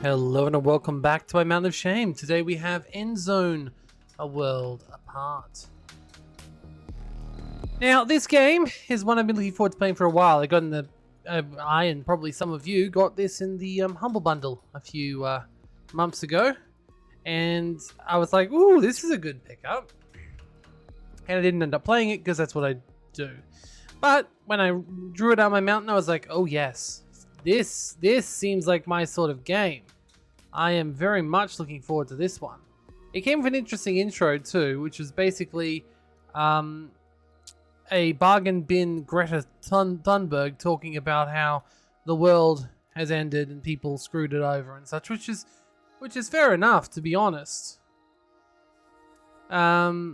Hello and welcome back to my Mountain of Shame. Today we have Endzone, a world apart. Now this game is one I've been looking forward to playing for a while. I and probably some of you got this in the Humble Bundle a few months ago. And I was like, ooh, this is a good pickup. And I didn't end up playing it because that's what I do. But when I drew it on my mountain, I was like, oh yes, this seems like my sort of game. I am very much looking forward to this one. It came with an interesting intro too, which was basically a bargain bin Greta Thunberg talking about how the world has ended and people screwed it over and such, which is fair enough, to be honest. But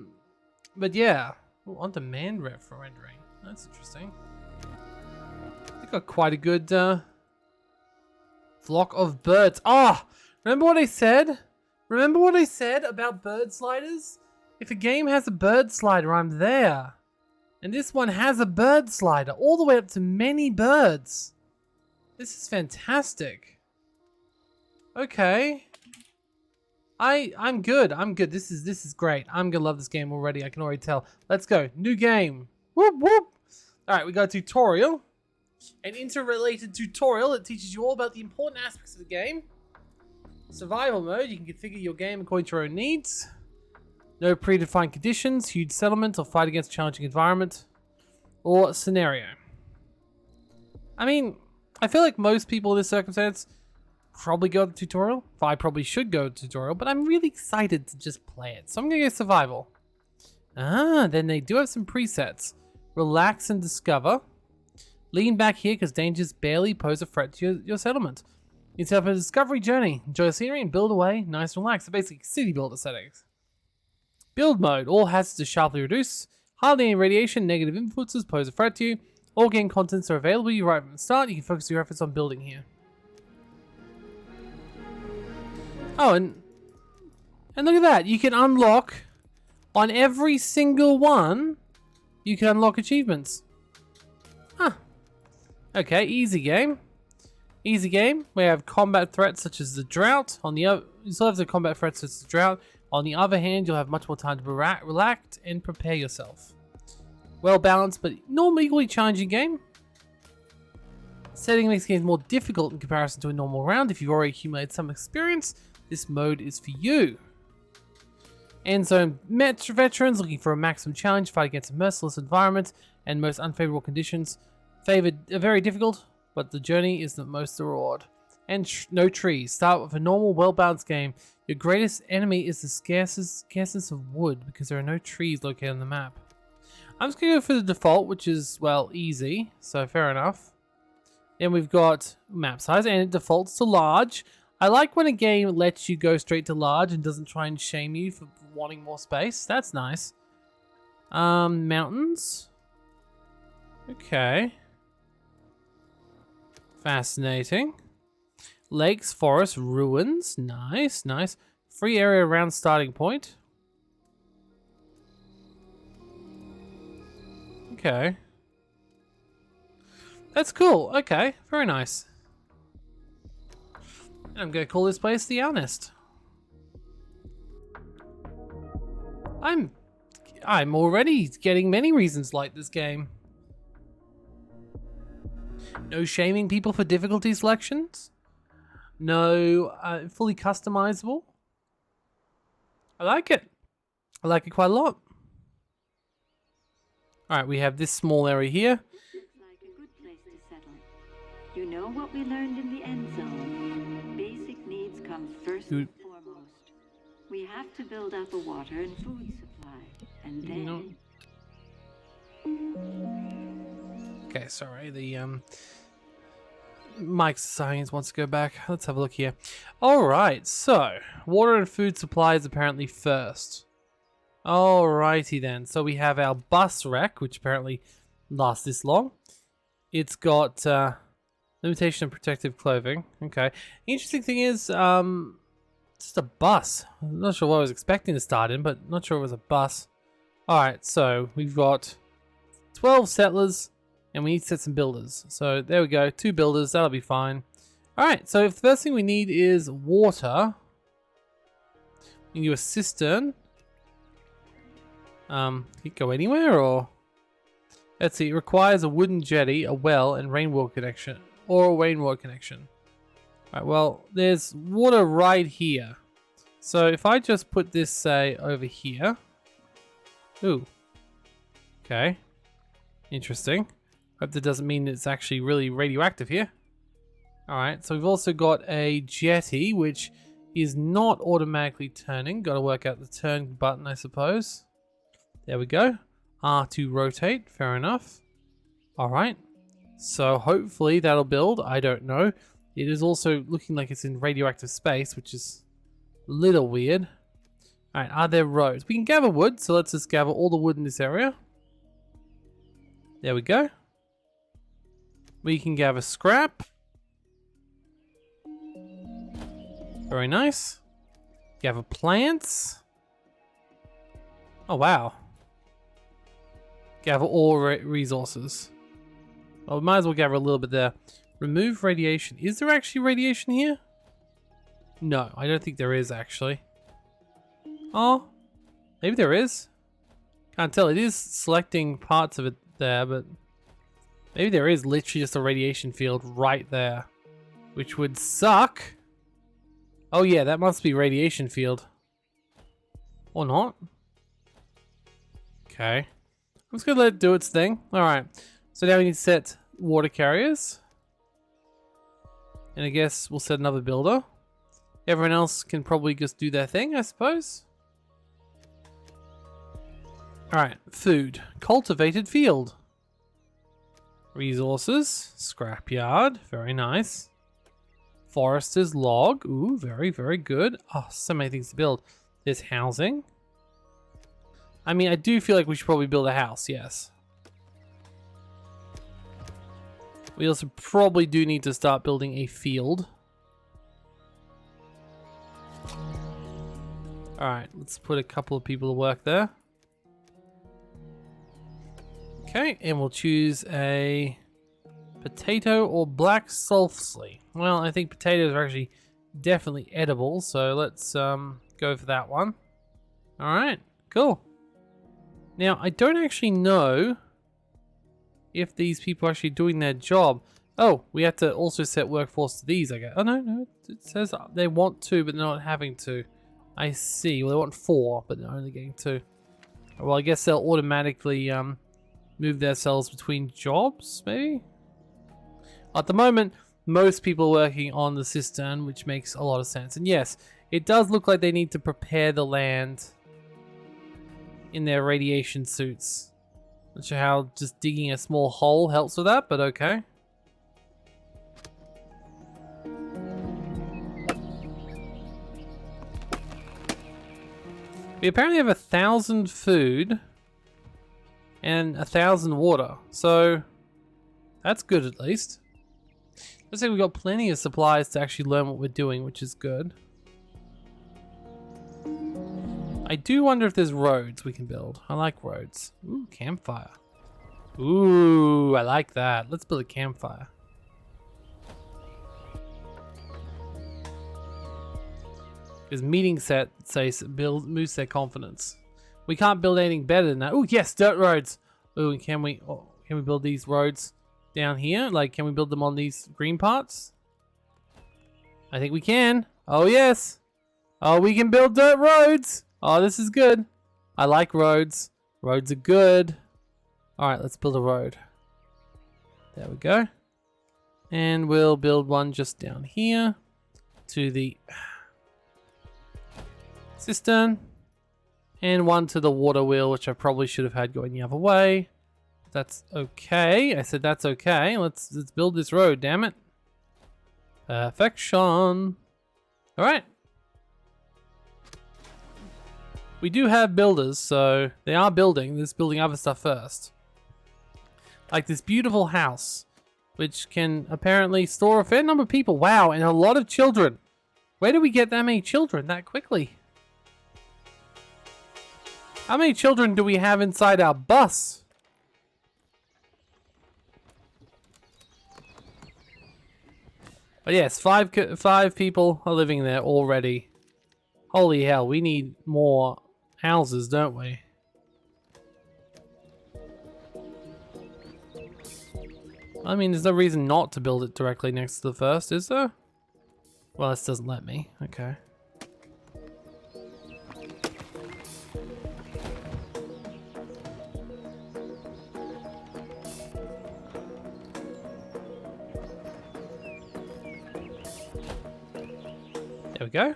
yeah, on-demand rendering. That's interesting. They got quite a good flock of birds. Ah, remember what I said? Remember what I said about bird sliders? If a game has a bird slider, I'm there. And this one has a bird slider, all the way up to many birds. This is fantastic. Okay. I'm good. I'm good. This is great. I'm gonna love this game already. I can already tell. Let's go. New game. Whoop whoop. Alright, we got a tutorial. An interrelated tutorial that teaches you all about the important aspects of the game. Survival mode, you can configure your game according to your own needs. No predefined conditions, huge settlement, or fight against a challenging environment or scenario. I mean, I feel like most people in this circumstance probably go to the tutorial. I probably should go to the tutorial, but I'm really excited to just play it. So I'm gonna go survival. Then they do have some presets. Relax and discover. Lean back here because dangers barely pose a threat to your settlement. You set up a discovery journey. Enjoy the scenery and build away nice and relaxed. So basically city builder settings. Build mode. All hazards are sharply reduced. Hardly any radiation, negative influences pose a threat to you. All game contents are available to you right from the start. You can focus your efforts on building here. Oh, and look at that. You can unlock on every single one. You can unlock achievements. Huh. Okay, easy game. Easy game. We have combat threats such as the drought. On the other, you still have the combat threats such as the drought. On the other hand, you'll have much more time to relax and prepare yourself. Well balanced, but normally equally challenging game. Setting makes games more difficult in comparison to a normal round. If you've already accumulated some experience, this mode is for you. Endzone veterans looking for a maximum challenge, fight against a merciless environment and most unfavorable conditions. Very difficult, but the journey is the most reward. And no trees. Start with a normal, well-balanced game. Your greatest enemy is the scarcest of wood because there are no trees located on the map. I'm just going to go for the default, which is, well, easy. So fair enough. Then we've got map size, and it defaults to large. I like when a game lets you go straight to large and doesn't try and shame you for wanting more space. That's nice. Mountains. Okay. Fascinating. Lakes, forests, ruins. Nice, nice. Free area around starting point. Okay. That's cool. Okay, very nice. I'm gonna call this place the Owl Nest. I'm already getting many reasons to like this game. No shaming people for difficulty selections. No fully customizable. I like it. I like it quite a lot. Alright, we have this small area here. Looks like a good place to settle. You know what we learned in the Endzone? Basic needs come first and foremost. We have to build up a water and food supply, and then... Okay, sorry, the Mike's Science wants to go back. Let's have a look here. Alright, so water and food supplies apparently first. Alrighty then. So we have our bus wreck, which apparently lasts this long. It's got limitation of protective clothing. Okay. Interesting thing is, just a bus. I'm not sure what I was expecting to start in, but not sure it was a bus. Alright, so we've got 12 settlers, and we need to set some builders. So there we go, 2 builders, that'll be fine. Alright, so if the first thing we need is water, we can do a cistern. Can it go anywhere or? Let's see, it requires a wooden jetty, a well, and rainwater connection. Or a rainwater connection. Alright, well, there's water right here. So if I just put this, say, over here. Ooh. Okay. Interesting. Hope that doesn't mean it's actually really radioactive here. Alright, so we've also got a jetty, which is not automatically turning. Got to work out the turn button, I suppose. There we go. R to rotate, fair enough. Alright, so hopefully that'll build. I don't know. It is also looking like it's in radioactive space, which is a little weird. Alright, are there roads? We can gather wood, so let's just gather all the wood in this area. There we go. We can gather scrap. Very nice. Gather plants. Oh, wow. Gather all resources. Well, we might as well gather a little bit there. Remove radiation. Is there actually radiation here? No, I don't think there is actually. Oh, maybe there is. Can't tell. It is selecting parts of it there, but maybe there is literally just a radiation field right there, which would suck. Oh yeah, that must be radiation field. Or not. Okay. I'm just gonna let it do its thing. Alright. So now we need to set water carriers. And I guess we'll set another builder. Everyone else can probably just do their thing, I suppose. Alright, food. Cultivated field. Resources. Scrapyard. Very nice. Forester's log. Ooh, very, very good. Oh, so many things to build. There's housing. I mean, I do feel like we should probably build a house, yes. We also probably do need to start building a field. Alright, let's put a couple of people to work there. Okay, and we'll choose a potato or black sulfsley. Well, I think potatoes are actually definitely edible, so let's go for that one. Alright, cool. Now, I don't actually know if these people are actually doing their job. Oh, we have to also set workforce to these, I guess. Oh, no, it says they want to, but they're not having to. I see. Well, they want 4, but they're only getting 2. Well, I guess they'll automatically move themselves between jobs, maybe? At the moment, most people are working on the cistern, which makes a lot of sense. And yes, it does look like they need to prepare the land in their radiation suits. Not sure how just digging a small hole helps with that, but okay. We apparently have 1,000 food and 1,000 water, so that's good at least. Looks like we've got plenty of supplies to actually learn what we're doing, which is good. I do wonder if there's roads we can build. I like roads. Ooh, campfire. Ooh, I like that. Let's build a campfire. Because meeting set says boosts their confidence. We can't build anything better than that. Ooh, yes, dirt roads. Ooh, can we build these roads down here? Like, can we build them on these green parts? I think we can. Oh, yes. Oh, we can build dirt roads. Oh, this is good. I like roads. Roads are good. All right, let's build a road. There we go. And we'll build one just down here to the cistern. And one to the water wheel, which I probably should have had going the other way. That's okay. I said that's okay. Let's build this road, damn it. Perfection. All right. We do have builders, so they are building. They're building other stuff first. Like this beautiful house, which can apparently store a fair number of people. Wow, and a lot of children. Where do we get that many children that quickly? How many children do we have inside our bus? But yes, five people are living there already. Holy hell, we need more houses, don't we? I mean, there's no reason not to build it directly next to the first, is there? Well, this doesn't let me. Okay. There we go.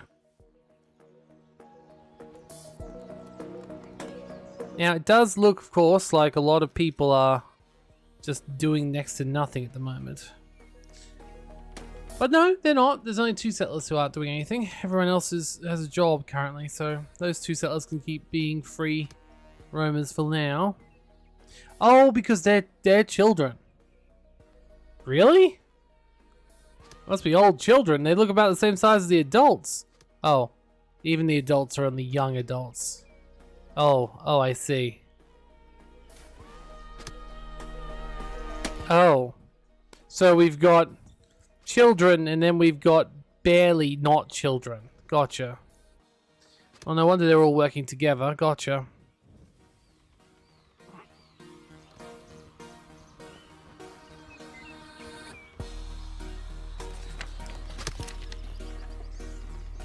Now, it does look, of course, like a lot of people are just doing next to nothing at the moment. But no, they're not. There's only 2 settlers who aren't doing anything. Everyone else has a job currently, so those 2 settlers can keep being free roamers for now. Oh, because they're children. Really? Must be old children. They look about the same size as the adults. Oh, even the adults are only young adults. Oh, I see. Oh, so we've got children and then we've got barely not children. Gotcha. Well, no wonder they're all working together. Gotcha.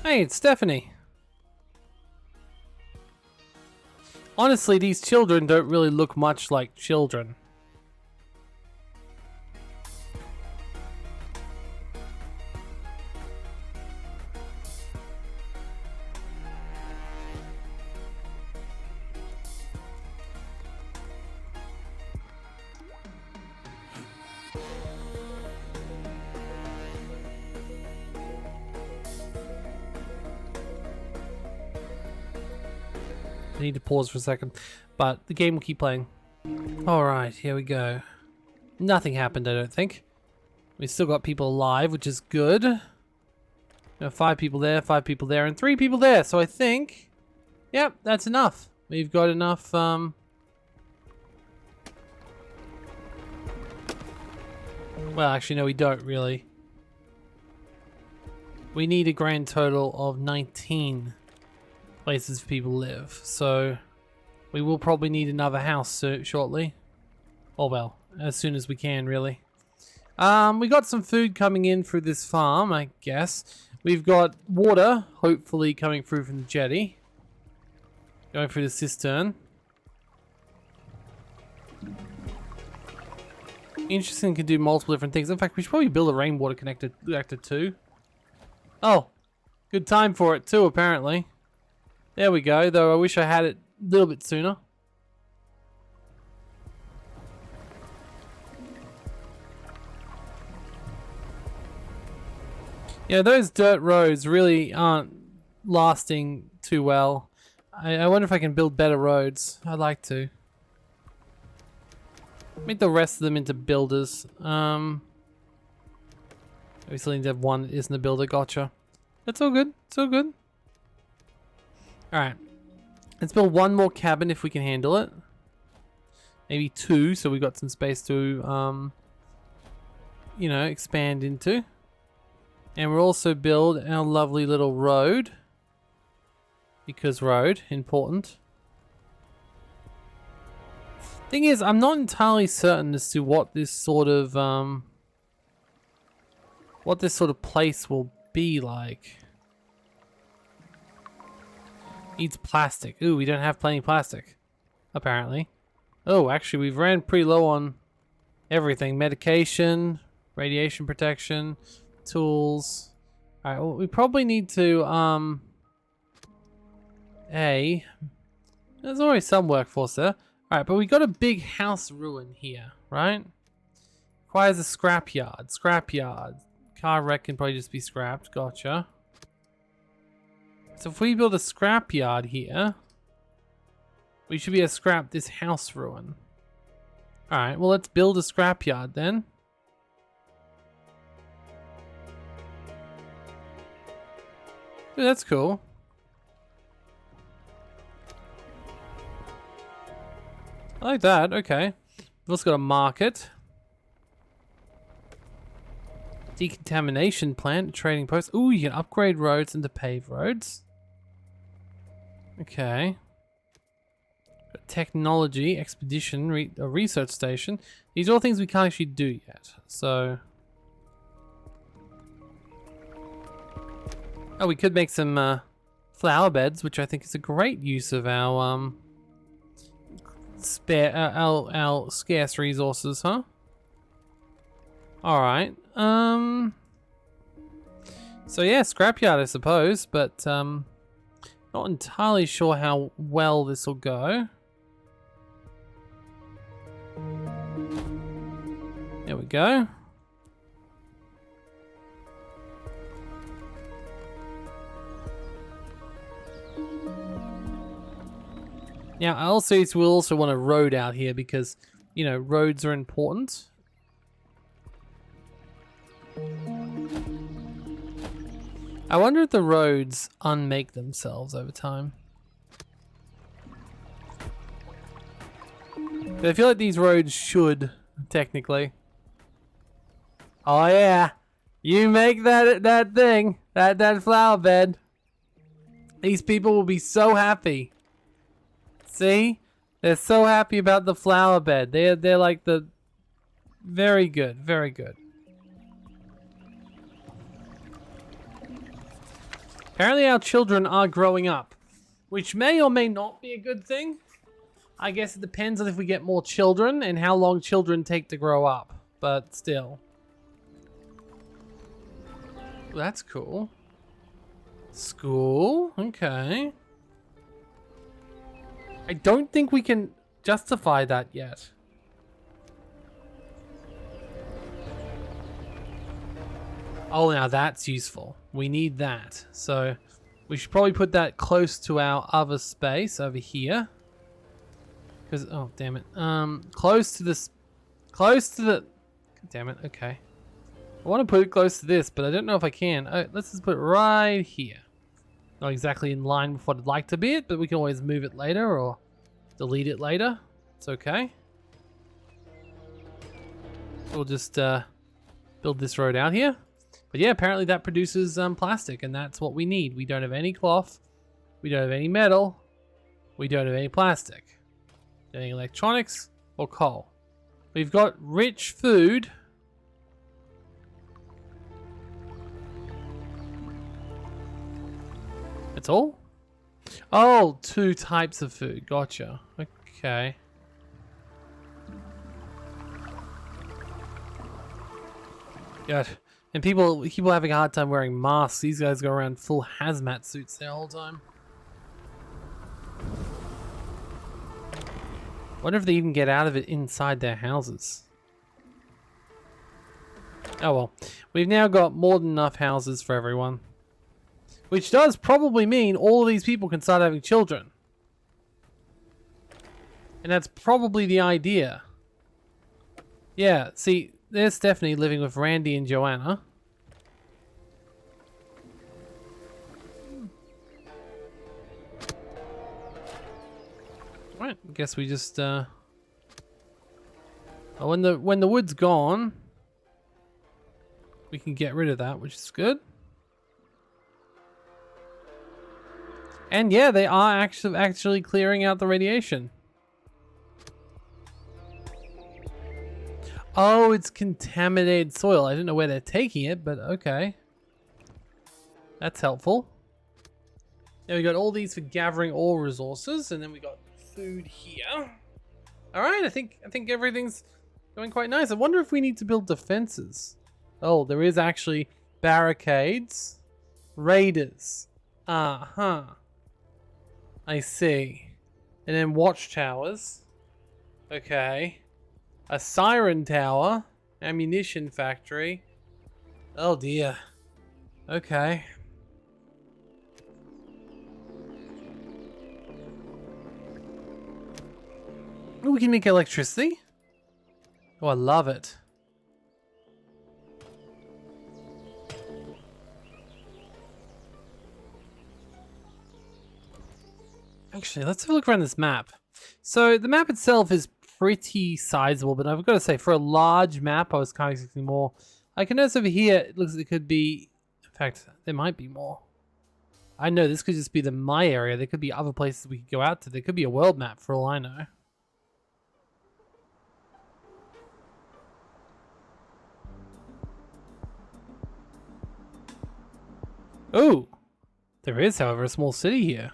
Hey, it's Stephanie. Honestly, these children don't really look much like children. I need to pause for a second, but the game will keep playing. Alright, here we go. Nothing happened, I don't think. We still got people alive, which is good. We have 5 people there, 5 people there, and 3 people there. So I think, yep, that's enough. We've got enough, well, actually, no, we don't really. We need a grand total of 19 places for people to live. So we will probably need another house shortly. Oh, well, as soon as we can, really. We got some food coming in through this farm, I guess. We've got water, hopefully coming through from the jetty. Going through the cistern. Interesting, can do multiple different things. In fact, we should probably build a rainwater connector too. Oh, good time for it too, apparently. There we go, though I wish I had it a little bit sooner. Yeah, those dirt roads really aren't lasting too well. I wonder if I can build better roads. I'd like to. Make the rest of them into builders. We still need to have one that isn't a builder. Gotcha. That's all good. It's all good. Alright. Let's build one more cabin if we can handle it. Maybe 2, so we've got some space to, you know, expand into. And we'll also build our lovely little road. Because road, important. Thing is, I'm not entirely certain as to what this sort of place will be like. Needs plastic. Ooh, we don't have plenty of plastic, apparently. Oh, actually, we've ran pretty low on everything. Medication, radiation protection, tools. Alright, well, we probably need to, there's already some workforce there. Alright, but we got a big house ruin here, right? Requires a scrapyard. Scrapyard. Car wreck can probably just be scrapped. Gotcha. So if we build a scrapyard here, we should be able to scrap this house ruin. Alright, well let's build a scrapyard then. Ooh, that's cool. I like that, okay. We've also got a market. Decontamination plant, trading post. Ooh, you can upgrade roads into paved roads. Okay. Technology, expedition, a research station. These are all things we can't actually do yet. So... Oh, we could make some flower beds, which I think is a great use of our our scarce resources, huh? All right. So yeah, scrapyard, I suppose, but not entirely sure how well this will go. There we go. Now, we'll also want a road out here because, you know, roads are important. I wonder if the roads unmake themselves over time. But I feel like these roads should, technically. Oh yeah, you make that thing, that flower bed. These people will be so happy. See? They're so happy about the flower bed. They're like the... Very good, very good. Apparently our children are growing up, which may or may not be a good thing. I guess it depends on if we get more children and how long children take to grow up, but still. Well, that's cool. School, okay. I don't think we can justify that yet. Oh, now that's useful. We need that. So we should probably put that close to our other space over here. Because, oh, damn it. Close to the... God damn it, okay. I want to put it close to this, but I don't know if I can. Let's just put it right here. Not exactly in line with what I'd like to be it, but we can always move it later or delete it later. It's okay. We'll just build this road out here. But yeah, apparently that produces plastic, and that's what we need. We don't have any cloth. We don't have any metal. We don't have any plastic. Any electronics or coal. We've got rich food. That's all? Oh, 2 types of food. Gotcha. Okay. God. And people having a hard time wearing masks. These guys go around full hazmat suits the whole time. Wonder if they even get out of it inside their houses. Oh well. We've now got more than enough houses for everyone. Which does probably mean all of these people can start having children. And that's probably the idea. Yeah, see, there's Stephanie living with Randy and Joanna. Right, I guess we just when the wood's gone, we can get rid of that, which is good. And yeah, they are actually clearing out the radiation. Oh, it's contaminated soil. I didn't know where they're taking it, but okay. That's helpful. Now we got all these for gathering all resources, and then we got food here. All right, I think everything's going quite nice. I wonder if we need to build defenses. Oh, there is actually barricades, raiders. Uh-huh. I see. And then watchtowers. Okay. A siren tower, ammunition factory. Oh dear. Okay. Oh, we can make electricity. Oh, I love it. Actually, let's have a look around this map. So the map itself is pretty sizable, but I've got to say, for a large map, I was kind of expecting more I can notice over here, it looks like it could be, in fact, there might be more. I know this could just be my area. There could be other places we could go out to. There could be a world map for all I know. Oh, there is, however, a small city here.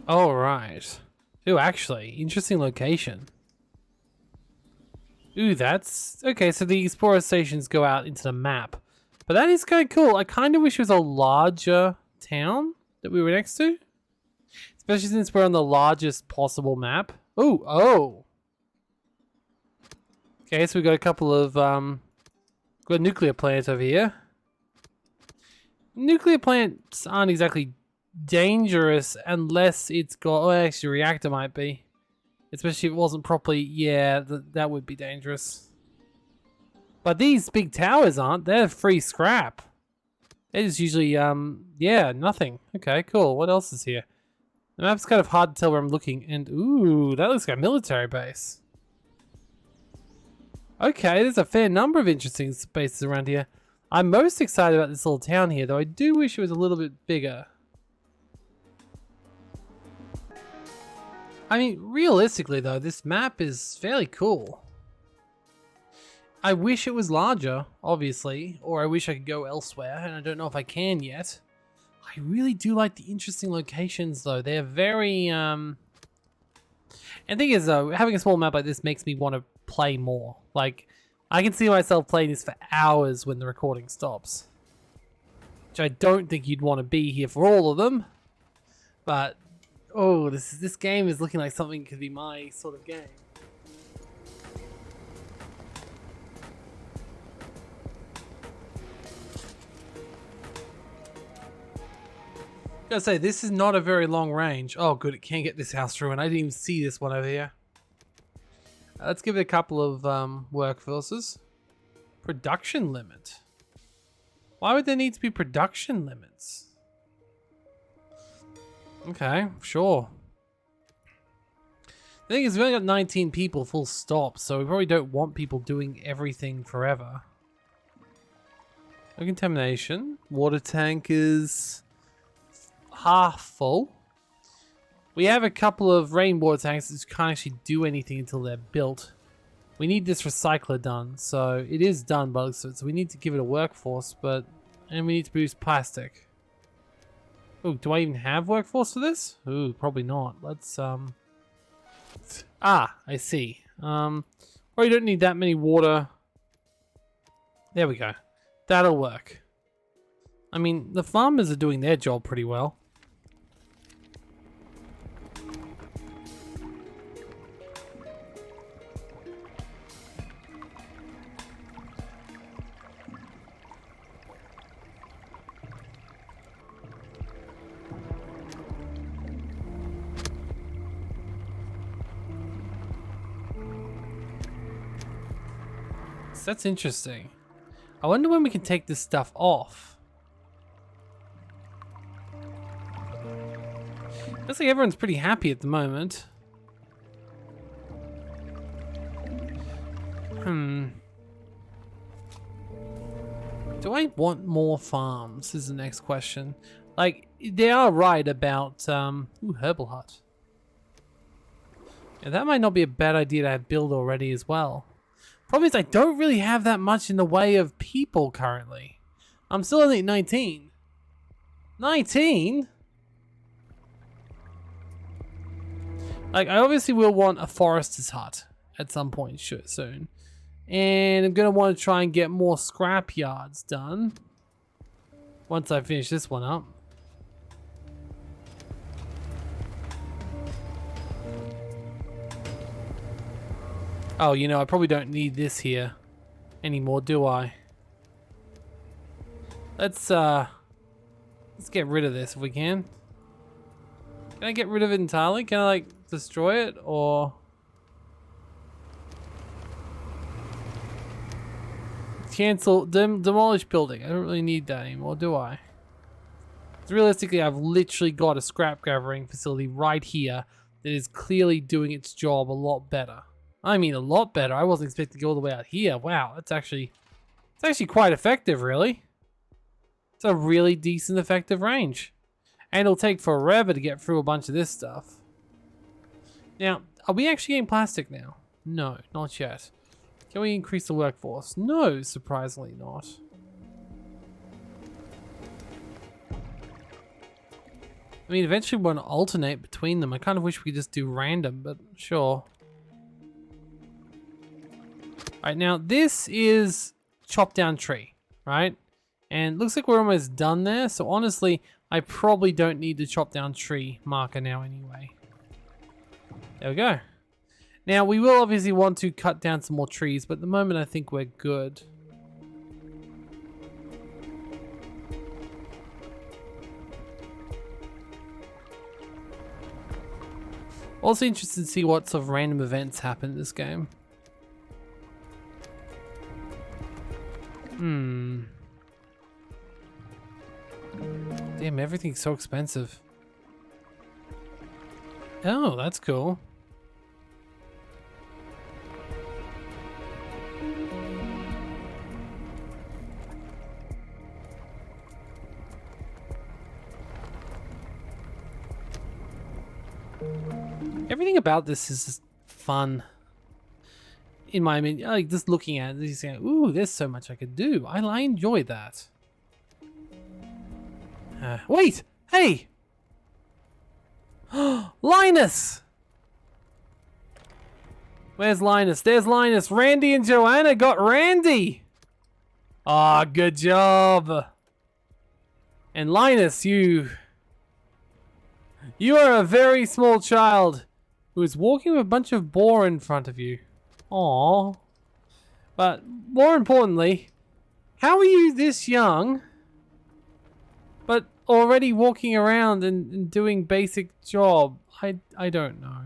Oh, right. Ooh, actually, interesting location. Ooh, that's... Okay, so the explorer stations go out into the map. But that is kind of cool. I kind of wish it was a larger town that we were next to. Especially since we're on the largest possible map. Ooh, oh. Okay, so we got a couple of... got nuclear plants over here. Nuclear plants aren't exactly dangerous unless it's got... Oh, actually, a reactor might be. Especially if it wasn't properly... Yeah, that would be dangerous. But these big towers aren't. They're free scrap. They're just usually, yeah, nothing. Okay, cool. What else is here? The map's kind of hard to tell where I'm looking. And, ooh, that looks like a military base. Okay, there's a fair number of interesting spaces around here. I'm most excited about this little town here, though I do wish it was a little bit bigger. I mean, realistically, though, this map is fairly cool. I wish it was larger, obviously, or I wish I could go elsewhere, and I don't know if I can yet. I really do like the interesting locations, though. They're very, And the thing is, though, having a small map like this makes me want to play more. Like, I can see myself playing this for hours when the recording stops. Which I don't think you'd want to be here for all of them. But, oh, this game is looking like something could be my sort of game. Gotta say, this is not a very long range. Oh, good, it can get this house through, and I didn't even see this one over here. Let's give it a couple of workforces. Production limit. Why would there need to be production limits? Okay, sure. The thing is, we've only got 19 people full stop, so we probably don't want people doing everything forever. No contamination. Water tank is half full. We have a couple of rainwater tanks that can't actually do anything until they're built. We need this recycler done, so it is done, but so we need to give it a workforce, and we need to produce plastic. Oh, do I even have workforce for this? Ooh, probably not. Let's I see. Well, you don't need that many water. There we go. That'll work. I mean, the farmers are doing their job pretty well. That's interesting. I wonder when we can take this stuff off. Looks like everyone's pretty happy at the moment. Do I want more farms is the next question. Like, they are right about, ooh, herbal hut. Yeah, that might not be a bad idea to have build already as well. Problem is, I don't really have that much in the way of people currently. I'm still only at 19. 19? Like, I obviously will want a forester's hut at some point soon. And I'm going to want to try and get more scrap yards done once I finish this one up. Oh, you know, I probably don't need this here anymore, do I? Let's get rid of this if we can. Can I get rid of it entirely? Can I, like, destroy it, or... Cancel, demolish building. I don't really need that anymore, do I? Realistically, I've literally got a scrap gathering facility right here that is clearly doing its job a lot better. I mean, a lot better. I wasn't expecting to go all the way out here. Wow, it's actually quite effective, really. It's a really decent effective range. And it'll take forever to get through a bunch of this stuff. Now, are we actually getting plastic now? No, not yet. Can we increase the workforce? No, surprisingly not. I mean, eventually we want to alternate between them. I kind of wish we could just do random, but sure. Alright, now this is chop down tree, right? And looks like we're almost done there. So honestly, I probably don't need the chop down tree marker now anyway. There we go. Now we will obviously want to cut down some more trees, but at the moment I think we're good. Also interested to see what sort of random events happen in this game. Damn, everything's so expensive. Oh, that's cool. Everything about this is just fun. In my opinion, like just looking at it, just saying, ooh, there's so much I could do. I enjoy that. Wait! Hey! Linus! Where's Linus? There's Linus. Randy and Joanna got Randy! Ah, good job. And Linus, you are a very small child who is walking with a bunch of boar in front of you. Aww. But more importantly, how are you this young, but already walking around and doing basic job? I don't know.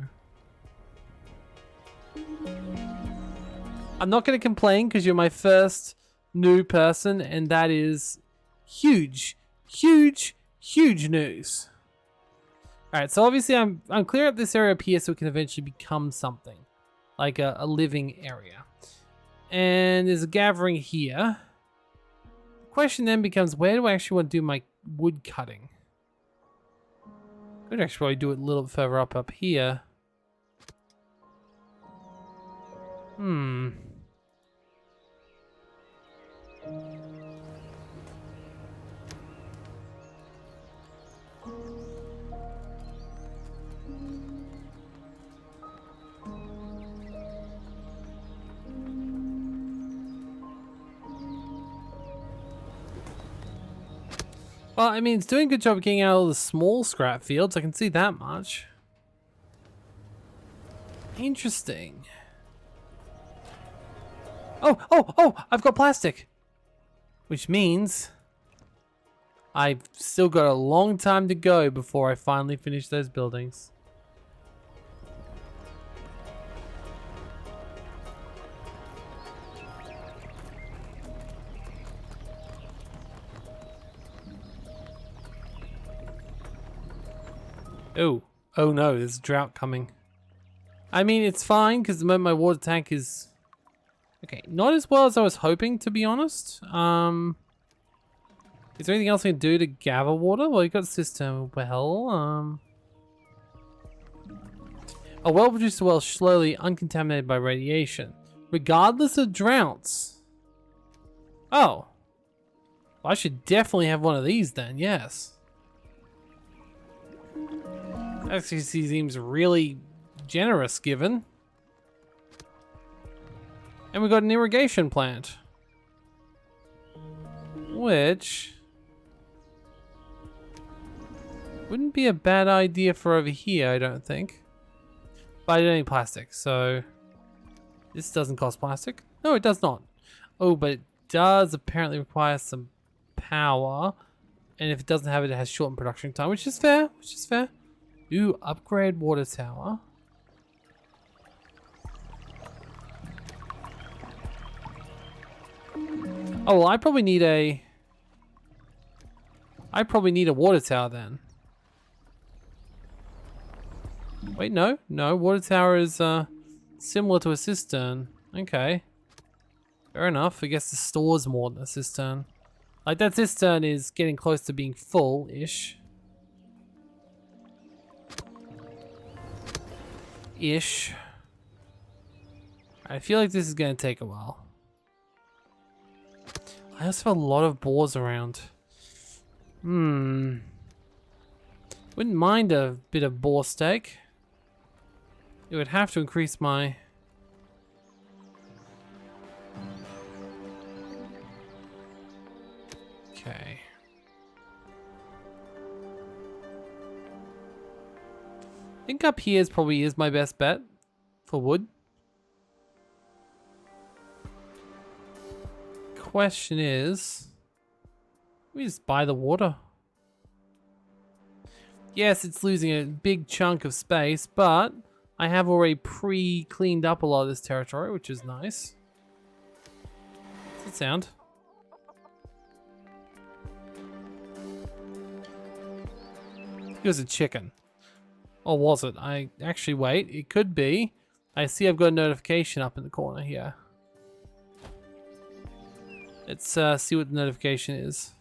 I'm not going to complain because you're my first new person, and that is huge, huge, huge news. Alright, so obviously I'm clearing up this area up here so it can eventually become something. Like a living area. And there's a gathering here. The question then becomes, where do I actually want to do my wood cutting? Could actually probably do it a little bit further up here. Well, I mean, it's doing a good job of getting out all the small scrap fields. I can see that much. Interesting. Oh, I've got plastic. Which means I've still got a long time to go before I finally finish those buildings. Oh no, there's a drought coming. I mean, it's fine because the moment my water tank is... Okay, not as well as I was hoping, to be honest. Is there anything else I can do to gather water? Well, you've got system well. A well-produced well slowly uncontaminated by radiation, regardless of droughts. Oh. Well, I should definitely have one of these then, yes. Actually seems really generous given. And we got an irrigation plant. Which wouldn't be a bad idea for over here, I don't think. But I don't need plastic, so this doesn't cost plastic. No, it does not. Oh, but it does apparently require some power. And if it doesn't have it, it has shortened production time, which is fair, Ooh, upgrade water tower. Oh, well, I probably need a water tower then. Wait, no, water tower is Similar to a cistern. Okay. Fair enough. I guess the store's more than a cistern. Like, that cistern is getting close to being full-ish. I feel like this is going to take a while. I also have a lot of boars around. Wouldn't mind a bit of boar steak. It would have to increase my... Okay. I think up here probably is my best bet for wood. Question is, we just buy the water. Yes, it's losing a big chunk of space, but I have already pre-cleaned up a lot of this territory, which is nice. What's that sound? It was a chicken. Or was it? Wait, it could be. I see I've got a notification up in the corner here. Let's see what the notification is.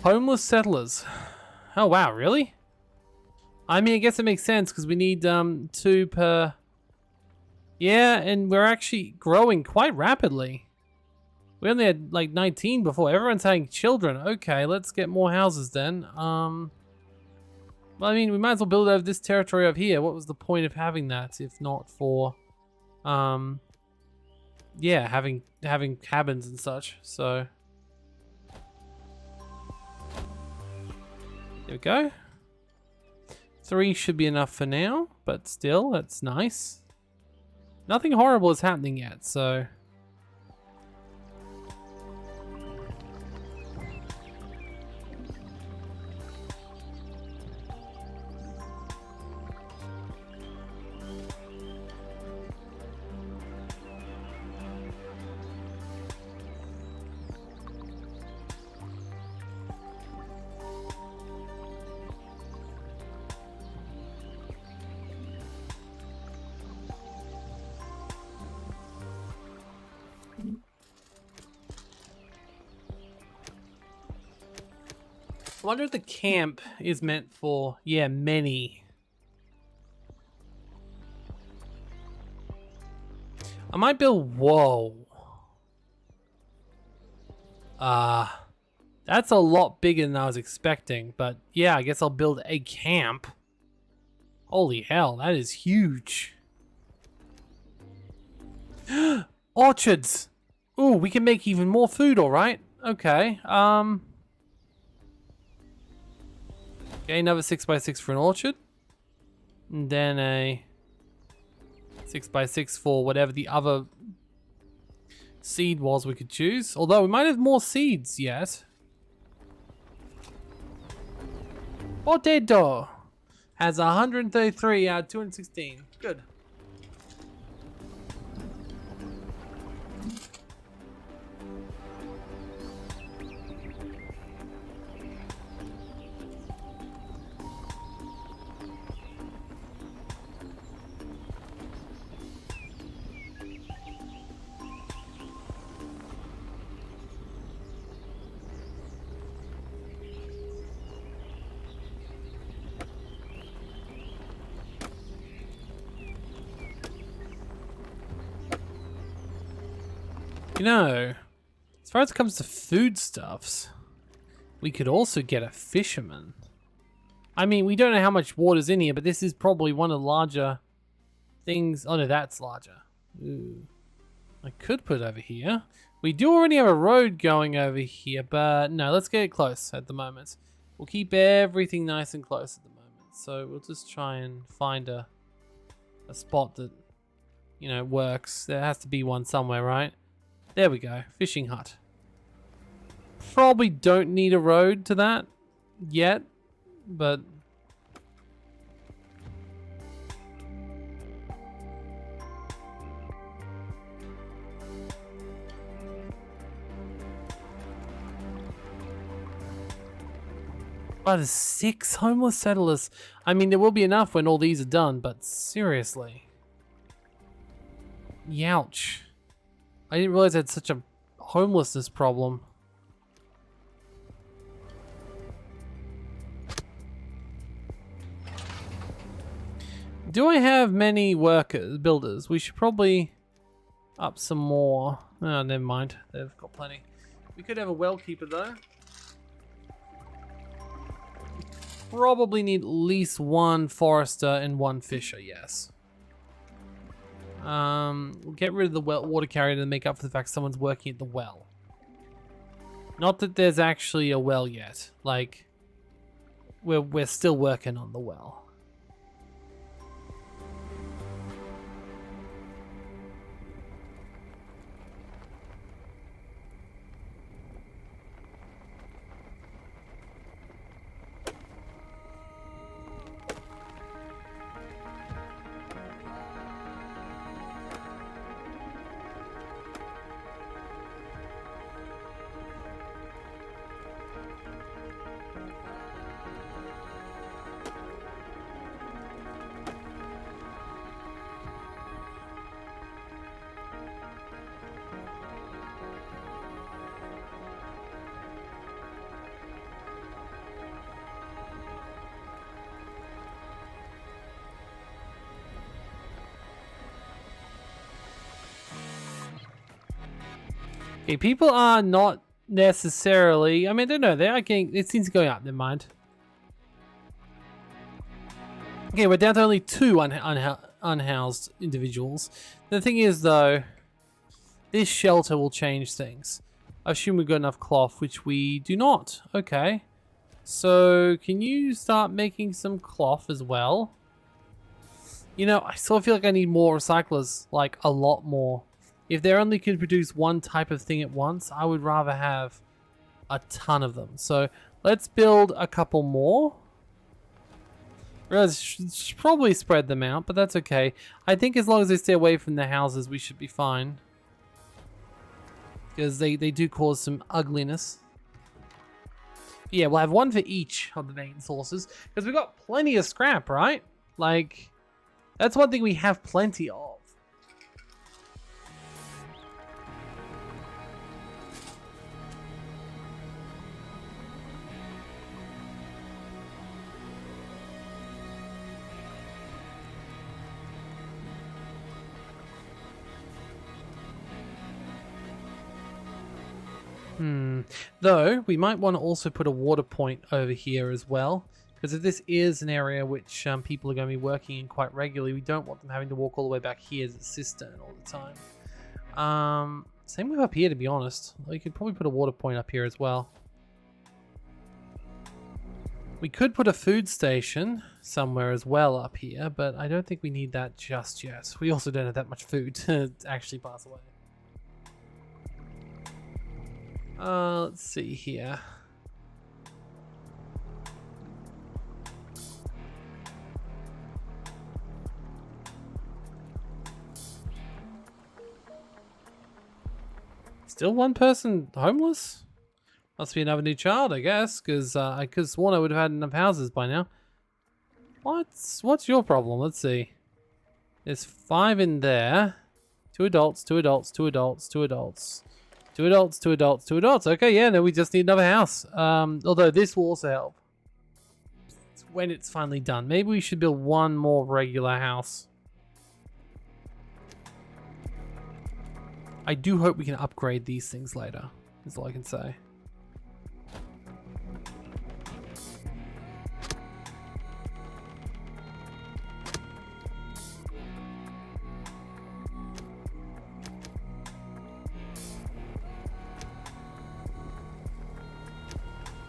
Homeless settlers. Oh wow, really? I mean, I guess it makes sense because we need 2 per... Yeah, and we're actually growing quite rapidly. We only had like 19 before. Everyone's having children. Okay, let's get more houses then. Well, I mean, we might as well build over this territory over here. What was the point of having that if not for, yeah, having cabins and such. So there we go. 3 should be enough for now, but still, that's nice. Nothing horrible is happening yet, so... I wonder if the camp is meant for, yeah, many. I might build, whoa. That's a lot bigger than I was expecting, but yeah, I guess I'll build a camp. Holy hell, that is huge. Orchards. Ooh, we can make even more food, all right. Okay, okay, another 6x6 for an orchard. And then a 6x6 for whatever the other seed was we could choose. Although we might have more seeds yet. Potato has 133 out of 216. Good. You know, as far as it comes to foodstuffs, we could also get a fisherman. I mean, we don't know how much water's in here, but this is probably one of the larger things. Oh no, that's larger. Ooh. I could put it over here. We do already have a road going over here, but no, let's get it close at the moment. We'll keep everything nice and close at the moment. So we'll just try and find a spot that, you know, works. There has to be one somewhere, right? There we go, fishing hut. Probably don't need a road to that yet, but... Oh, there's 6 homeless settlers. I mean, there will be enough when all these are done, but seriously. Youch. I didn't realize I had such a homelessness problem. Do I have many builders? We should probably up some more. Oh, never mind. They've got plenty. We could have a well keeper though. Probably need at least 1 forester and 1 fisher, yes. We'll get rid of the water carrier to make up for the fact someone's working at the well. Not that there's actually a well yet. Like, we're still working on the well. Okay, people are not necessarily... I mean, I don't know. They are getting... It seems going up. Never mind. Okay, we're down to only 2 unhoused individuals. The thing is, though, this shelter will change things. I assume we've got enough cloth, which we do not. Okay. So, can you start making some cloth as well? You know, I sort of feel like I need more recyclers. Like, a lot more. If they only could produce 1 type of thing at once, I would rather have a ton of them. So let's build a couple more. Should probably spread them out, but that's okay. I think as long as they stay away from the houses, we should be fine. Because they do cause some ugliness. Yeah, we'll have 1 for each of the main sources. Because we've got plenty of scrap, right? Like, that's one thing we have plenty of. Though, we might want to also put a water point over here as well. Because if this is an area which people are going to be working in quite regularly, we don't want them having to walk all the way back here to the cistern all the time. Same with up here, to be honest. We could probably put a water point up here as well. We could put a food station somewhere as well up here, but I don't think we need that just yet. We also don't have that much food to actually pass away. Let's see here. Still 1 person homeless? Must be another new child, I guess, because I could have sworn I would have had enough houses by now. What's your problem? Let's see. There's 5 in there. 2 adults, 2 adults, 2 adults, 2 adults. 2 adults, 2 adults, 2 adults. Okay, yeah, no, we just need another house. Although this will also help when it's finally done. Maybe we should build 1 more regular house. I do hope we can upgrade these things later, is all I can say.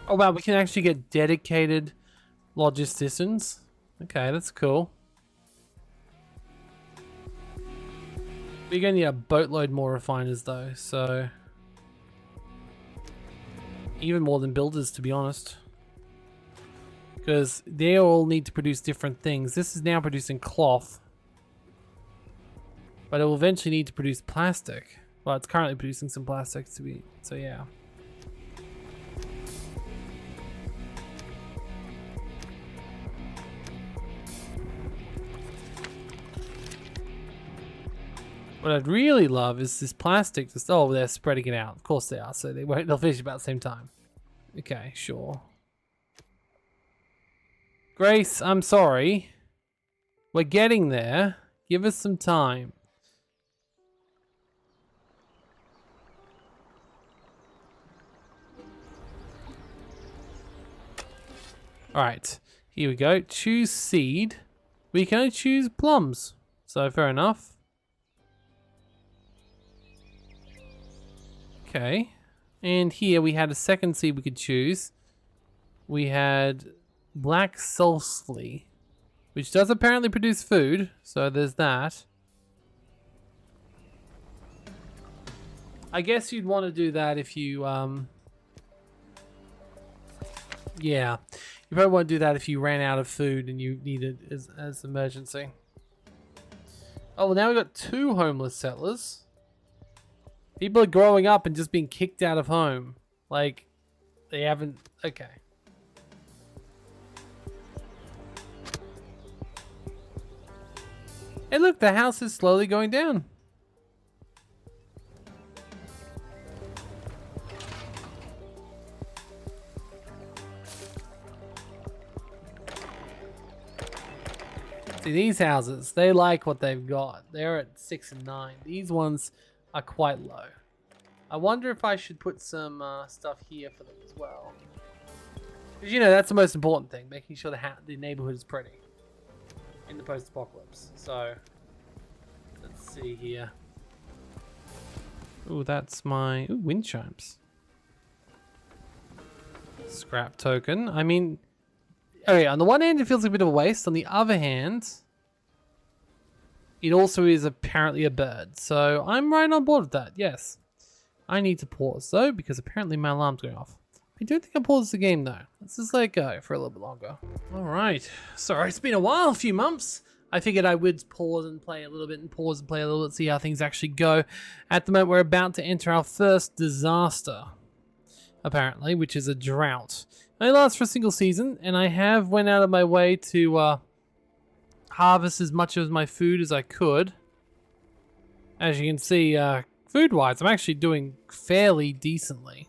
Oh wow, we can actually get dedicated logisticians. Okay, that's cool. We're going to need a boatload more refiners though, so... Even more than builders, to be honest. Because they all need to produce different things. This is now producing cloth. But it will eventually need to produce plastic. Well, it's currently producing some plastic to be... So yeah. What I'd really love is this plastic. Just oh, they're spreading it out. Of course they are. So they won't. They'll finish about the same time. Okay, sure. Grace, I'm sorry. We're getting there. Give us some time. Alright, here we go. Choose seed. We can only choose plums. So fair enough. Okay. And here we had a second seed we could choose. We had black sulfley, which does apparently produce food. So there's that. I guess you'd want to do that if you, yeah. You probably want to do that if you ran out of food and you needed it as emergency. Oh, well now we've got 2 homeless settlers. People are growing up and just being kicked out of home. Like, they haven't... Okay. Hey look, the house is slowly going down. See, these houses, they like what they've got. They're at 6 and 9. These ones are quite low. I wonder if I should put some stuff here for them as well. Because, you know, that's the most important thing. Making sure the neighborhood is pretty. In the post-apocalypse. So, let's see here. Ooh, that's my... Ooh, wind chimes. Scrap token. I mean... Okay, on the one hand, it feels like a bit of a waste. On the other hand, it also is apparently a bird. So I'm right on board with that, yes. I need to pause, though, because apparently my alarm's going off. I don't think I paused the game, though. Let's just let it go for a little bit longer. All right. Sorry, it's been a while, a few months. I figured I would pause and play a little bit and pause and play a little bit, see how things actually go. At the moment, we're about to enter our first disaster, apparently, which is a drought. It only lasts for a single season, and I have went out of my way to harvest as much of my food as I could. As you can see, food-wise, I'm actually doing fairly decently.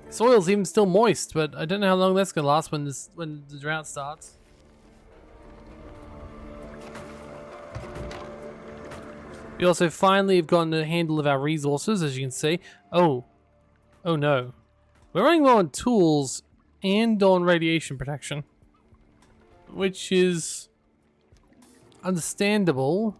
Soil's even still moist, but I don't know how long that's gonna last when the drought starts. We also finally have gotten a handle of our resources, as you can see. Oh no. We're running low on tools and on radiation protection, which is understandable,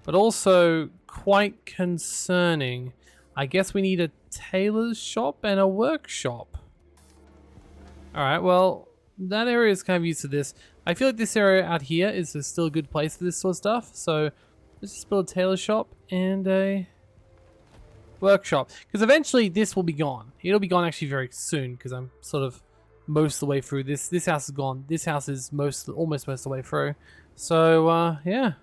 but also quite concerning. I guess we need a tailor's shop and a workshop. Alright, well, that area is kind of used to this. I feel like this area out here is still a good place for this sort of stuff, so let's just build a tailor's shop and a workshop, because eventually this will be gone. It'll be gone actually very soon, because I'm sort of most of the way through. This house is gone. This house is almost most of the way through. So yeah.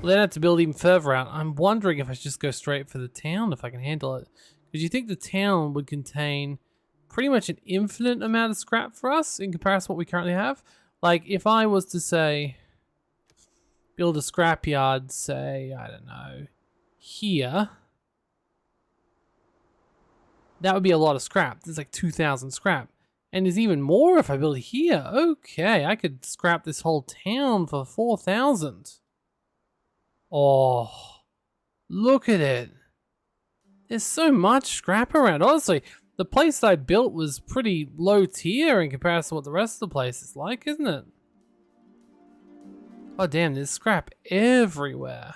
We'll then have to build even further out. I'm wondering if I should just go straight for the town, if I can handle it. Because you think the town would contain pretty much an infinite amount of scrap for us in comparison to what we currently have. Like, if I was to say, build a scrapyard, say, I don't know, here, that would be a lot of scrap. There's like 2,000 scrap. And there's even more if I build here. Okay, I could scrap this whole town for 4,000. Oh, look at it. There's so much scrap around. Honestly, the place that I built was pretty low tier in comparison to what the rest of the place is like, isn't it? Oh damn, there's scrap everywhere.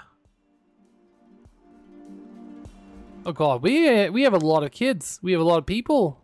Oh god, we have a lot of kids. We have a lot of people.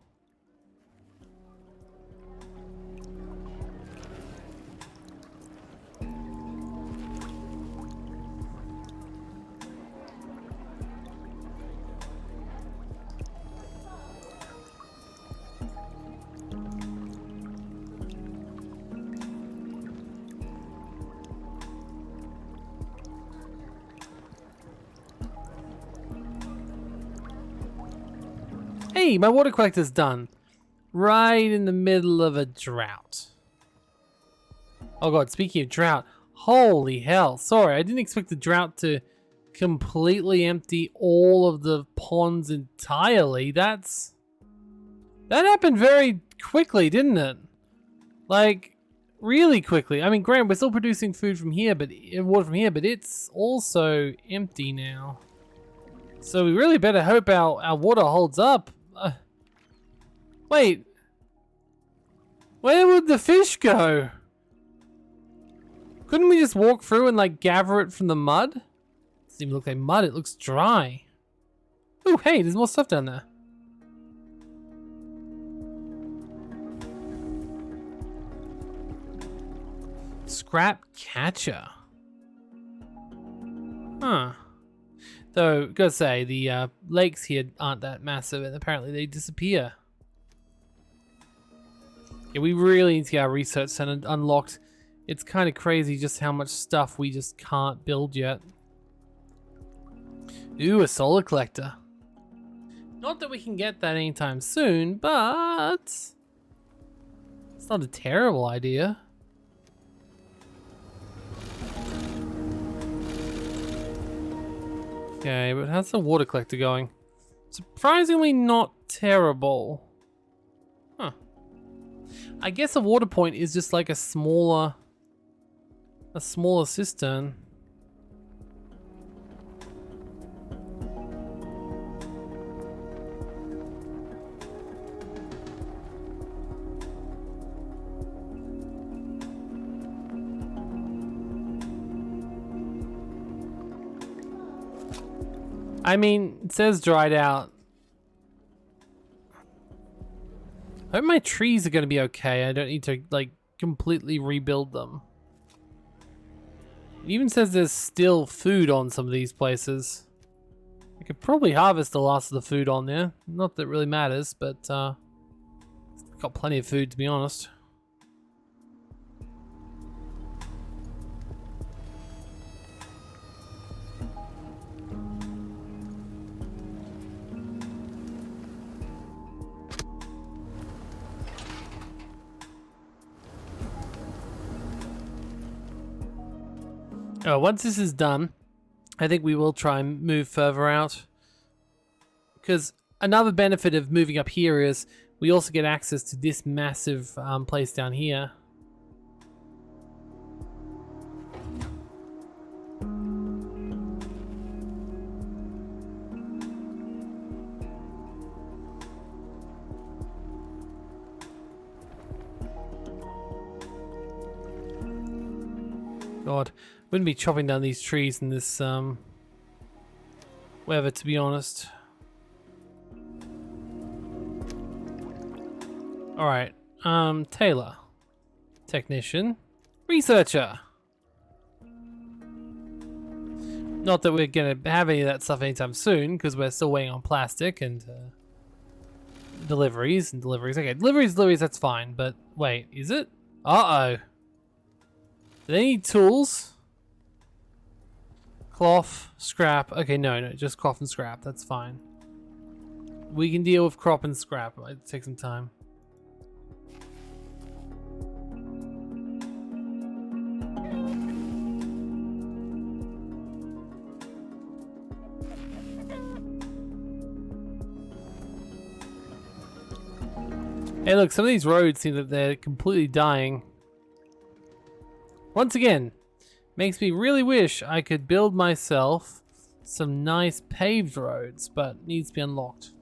Hey, my water collector's done. Right in the middle of a drought. Oh god, speaking of drought, holy hell. Sorry, I didn't expect the drought to completely empty all of the ponds entirely. That happened very quickly, didn't it? Like, really quickly. I mean, granted, we're still producing food from here, but water from here, but it's also empty now. So we really better hope our water holds up. Wait. Where would the fish go? Couldn't we just walk through and like gather it from the mud? Doesn't even look like mud, it looks dry. Oh, hey, there's more stuff down there. Scrap catcher. Huh. Though, gotta say, the lakes here aren't that massive and apparently they disappear. Yeah, we really need to get our research center unlocked. It's kind of crazy just how much stuff we just can't build yet. Ooh, a solar collector. Not that we can get that anytime soon, but it's not a terrible idea. Okay, but how's the water collector going? Surprisingly not terrible. Huh. I guess a water point is just like a smaller cistern. I mean, it says dried out. I hope my trees are gonna be okay. I don't need to like completely rebuild them. It even says there's still food on some of these places. I could probably harvest the last of the food on there. Not that it really matters, but got plenty of food to be honest. Oh, once this is done, I think we will try and move further out. Because another benefit of moving up here is we also get access to this massive place down here. God, wouldn't be chopping down these trees in this weather, to be honest. Alright, Taylor. Technician. Researcher. Not that we're gonna have any of that stuff anytime soon, because we're still waiting on plastic and deliveries. Okay, deliveries, that's fine, but wait, is it? Uh-oh. Do they need tools? Cloth, scrap. Okay, no, just cloth and scrap. That's fine. We can deal with crop and scrap. It might take some time. Hey, look, some of these roads seem that they're completely dying. Once again, makes me really wish I could build myself some nice paved roads, but needs to be unlocked.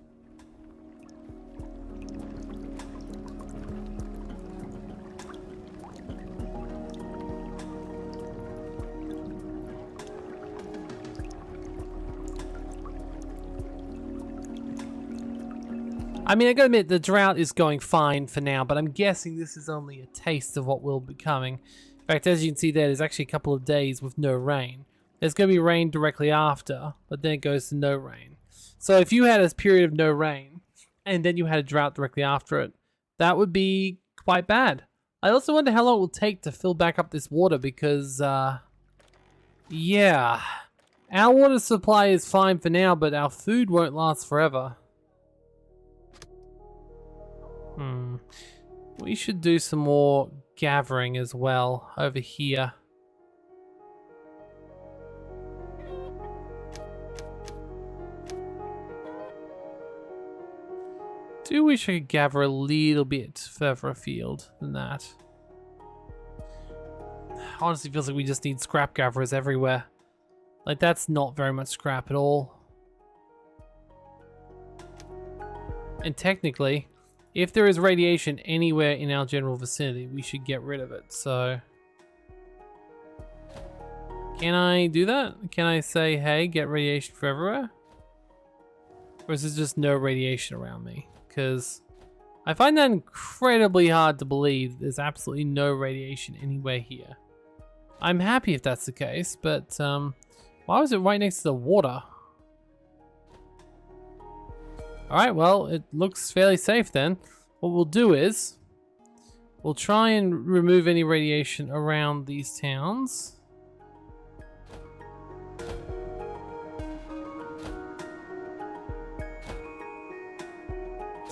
I mean, I gotta admit, the drought is going fine for now, but I'm guessing this is only a taste of what will be coming. In fact, as you can see there, there's actually a couple of days with no rain. There's going to be rain directly after, but then it goes to no rain. So if you had a period of no rain, and then you had a drought directly after it, that would be quite bad. I also wonder how long it will take to fill back up this water because, yeah. Our water supply is fine for now, but our food won't last forever. We should do some more gathering as well over here. Do wish I could gather a little bit further afield than that. Honestly, feels like we just need scrap gatherers everywhere. Like, that's not very much scrap at all. And technically, if there is radiation anywhere in our general vicinity, we should get rid of it, so... Can I do that? Can I say, hey, get radiation for everywhere? Or is there just no radiation around me? Because I find that incredibly hard to believe there's absolutely no radiation anywhere here. I'm happy if that's the case, but why was it right next to the water? Alright, well, it looks fairly safe then. What we'll do is, we'll try and remove any radiation around these towns.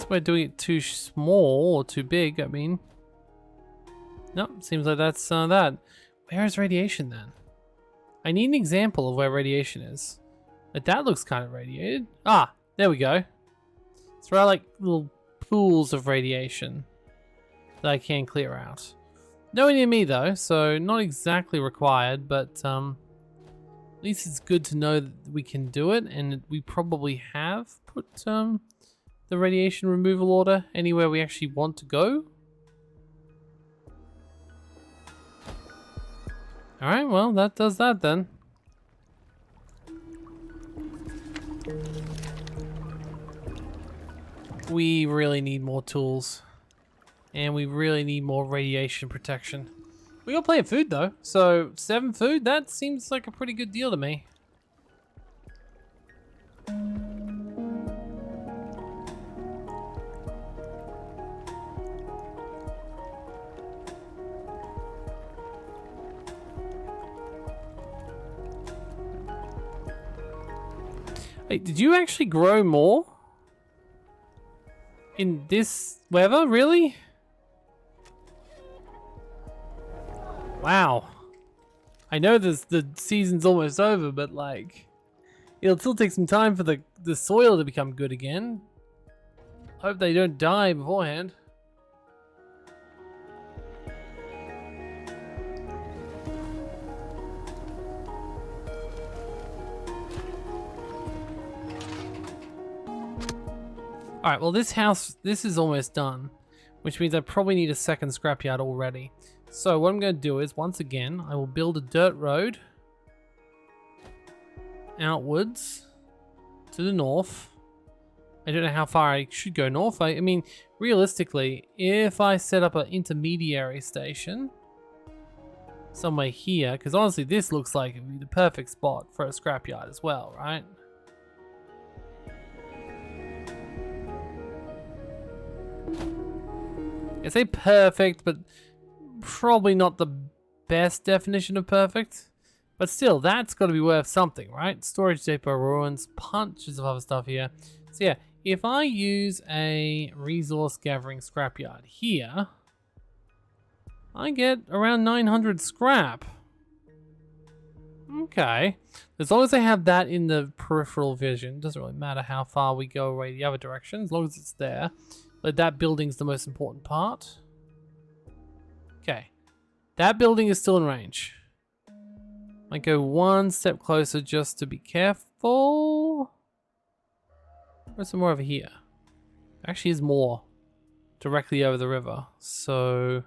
By doing it too small or too big, I mean. Nope, seems like that's that. Where is radiation then? I need an example of where radiation is. Like, that looks kind of radiated. Ah, there we go. So there are like little pools of radiation that I can clear out. Nowhere near me though, so not exactly required, but at least it's good to know that we can do it, and we probably have put the radiation removal order anywhere we actually want to go. Alright, well, that does that then. We really need more tools. And we really need more radiation protection. We got plenty of food though, so 7 food, that seems like a pretty good deal to me. Wait, did you actually grow more? In this weather, really? Wow. I know the season's almost over, but like, it'll still take some time for the soil to become good again. Hope they don't die beforehand. Alright, well this is almost done, which means I probably need a second scrapyard already. So what I'm going to do is, once again, I will build a dirt road outwards to the north. I don't know how far I should go north. I mean, realistically, if I set up an intermediary station somewhere here, because honestly this looks like it would be the perfect spot for a scrapyard as well, right? I say perfect, but probably not the best definition of perfect. But still, that's got to be worth something, right? Storage depot ruins, bunches of other stuff here. So yeah, if I use a resource gathering scrapyard here, I get around 900 scrap. Okay. As long as I have that in the peripheral vision, doesn't really matter how far we go away the other direction, as long as it's there. But that building's the most important part. Okay. That building is still in range. Might go one step closer just to be careful. Where's some more over here? Actually, is more directly over the river. So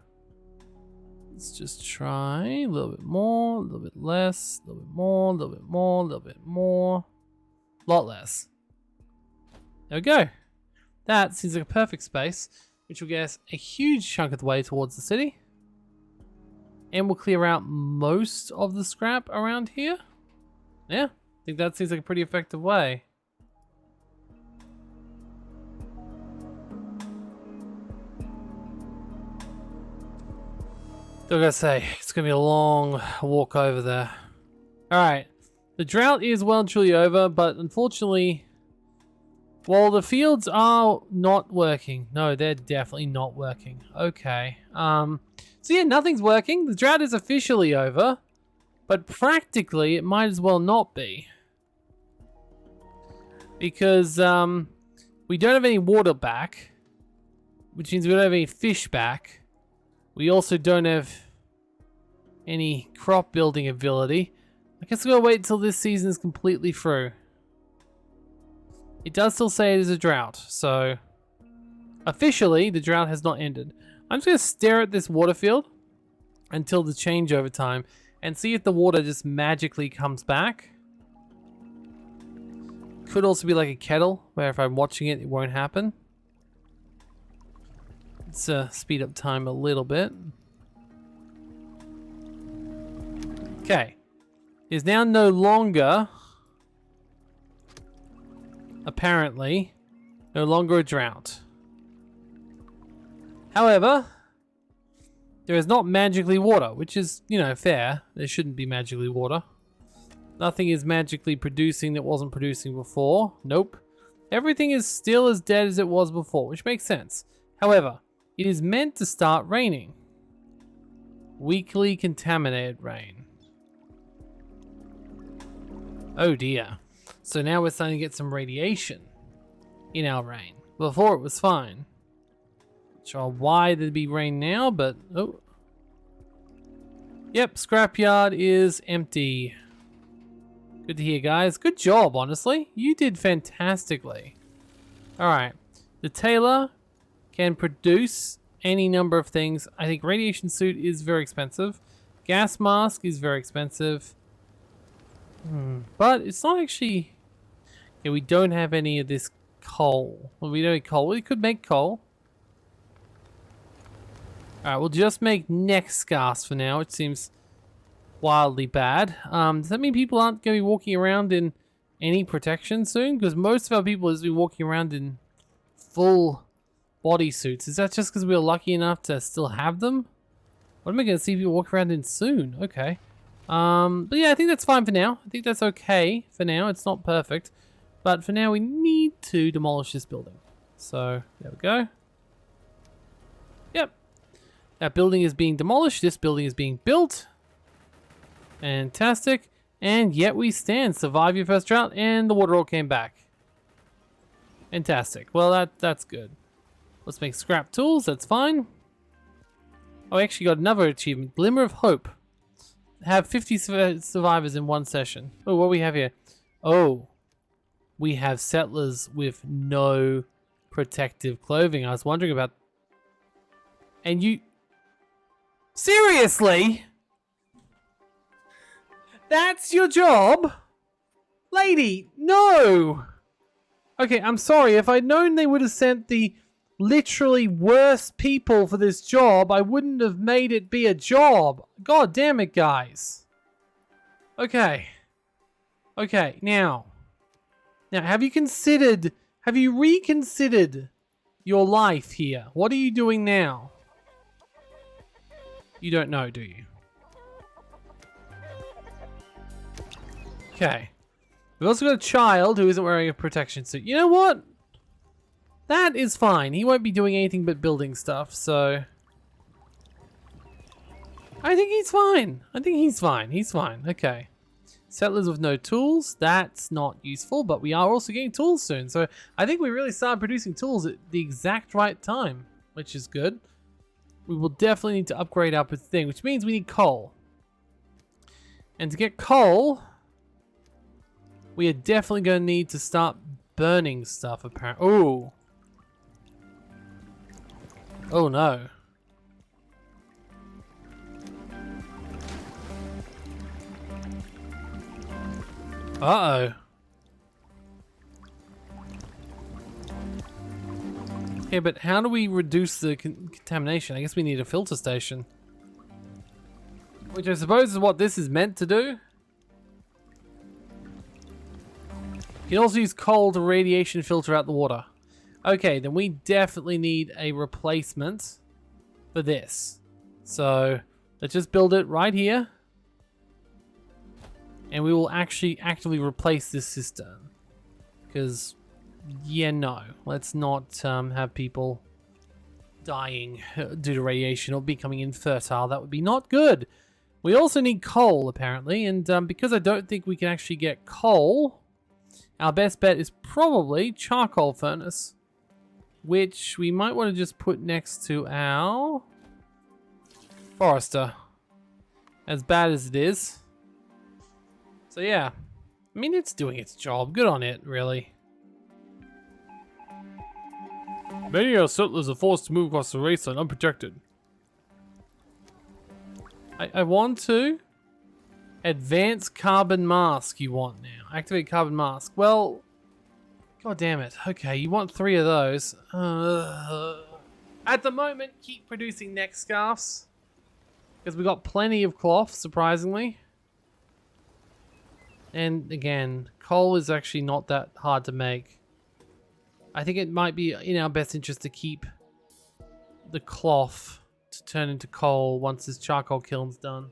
let's just try a little bit more, a little bit less, a little bit more, a little bit more, a little bit more. A lot less. There we go. That seems like a perfect space, which will get us a huge chunk of the way towards the city. And we'll clear out most of the scrap around here. Yeah, I think that seems like a pretty effective way. Still gotta say, it's gonna be a long walk over there. Alright, the drought is well and truly over, but unfortunately, Well, the fields are not working. No, they're definitely not working. Okay. So yeah, nothing's working. The drought is officially over, but practically it might as well not be. Because we don't have any water back, which means we don't have any fish back. We also don't have any crop building ability. I guess we'll wait until this season is completely through. It does still say it is a drought, so officially the drought has not ended. I'm just going to stare at this water field until the changeover time and see if the water just magically comes back. Could also be like a kettle, where if I'm watching it, it won't happen. Let's speed up time a little bit. Okay. It is now no longer, apparently, no longer a drought. However, there is not magically water, which is, you know, fair. There shouldn't be magically water. Nothing is magically producing that wasn't producing before. Nope. Everything is still as dead as it was before, which makes sense. However, it is meant to start raining. Weakly contaminated rain. Oh dear. So now we're starting to get some radiation in our rain. Before it was fine. Not sure why there'd be rain now, but oh. Yep, scrapyard is empty. Good to hear, guys. Good job, honestly. You did fantastically. Alright. The tailor can produce any number of things. I think radiation suit is very expensive. Gas mask is very expensive. But it's not actually... Yeah, we don't have any of this coal. Well, we don't need coal. We could make coal. Alright, we'll just make neck scarce for now. It seems wildly bad. Does that mean people aren't going to be walking around in any protection soon? Because most of our people is be walking around in full body suits. Is that just because we were lucky enough to still have them? What am I going to see people walk around in soon? Okay. But yeah, I think that's fine for now. I think that's okay for now. It's not perfect. But for now, we need to demolish this building. So, there we go. Yep. That building is being demolished. This building is being built. Fantastic. And yet we stand. Survive your first drought, and the water all came back. Fantastic. Well, that's good. Let's make scrap tools. That's fine. Oh, I actually got another achievement. Glimmer of Hope. Have 50 survivors in one session. Oh, what do we have here? Oh, we have settlers with no protective clothing. I was wondering about... And you... Seriously? That's your job? Lady, no! Okay, I'm sorry. If I'd known they would have sent the literally worst people for this job, I wouldn't have made it be a job. God damn it, guys. Okay. Okay, now. Now, have you reconsidered your life here? What are you doing now? You don't know, do you? Okay. We've also got a child who isn't wearing a protection suit. You know what? That is fine. He won't be doing anything but building stuff, so... I think he's fine. I think he's fine. He's fine. Okay. Settlers with no tools. That's not useful, but we are also getting tools soon. So I think we really started producing tools at the exact right time, which is good. We will definitely need to upgrade our thing, which means we need coal. And to get coal... we are definitely going to need to start burning stuff, apparently. Oh. Oh, no. Uh-oh. Okay, but how do we reduce the contamination? I guess we need a filter station. Which I suppose is what this is meant to do. You can also use coal to radiation filter out the water. Okay, then we definitely need a replacement for this. So let's just build it right here. And we will actually actively replace this cistern. Because yeah, no. Let's not have people dying due to radiation or becoming infertile. That would be not good. We also need coal, apparently, and because I don't think we can actually get coal, our best bet is probably charcoal furnace, which we might want to just put next to our forester, as bad as it is. So yeah, I mean, it's doing its job. Good on it, really. Many of our settlers are forced to move across the wasteland unprotected. I want to advance carbon mask. You want now activate carbon mask. Well, god damn it. Okay, you want 3 of those. At the moment, keep producing neck scarves because we got plenty of cloth, surprisingly. And again, coal is actually not that hard to make. I think it might be in our best interest to keep the cloth to turn into coal once this charcoal kiln's done.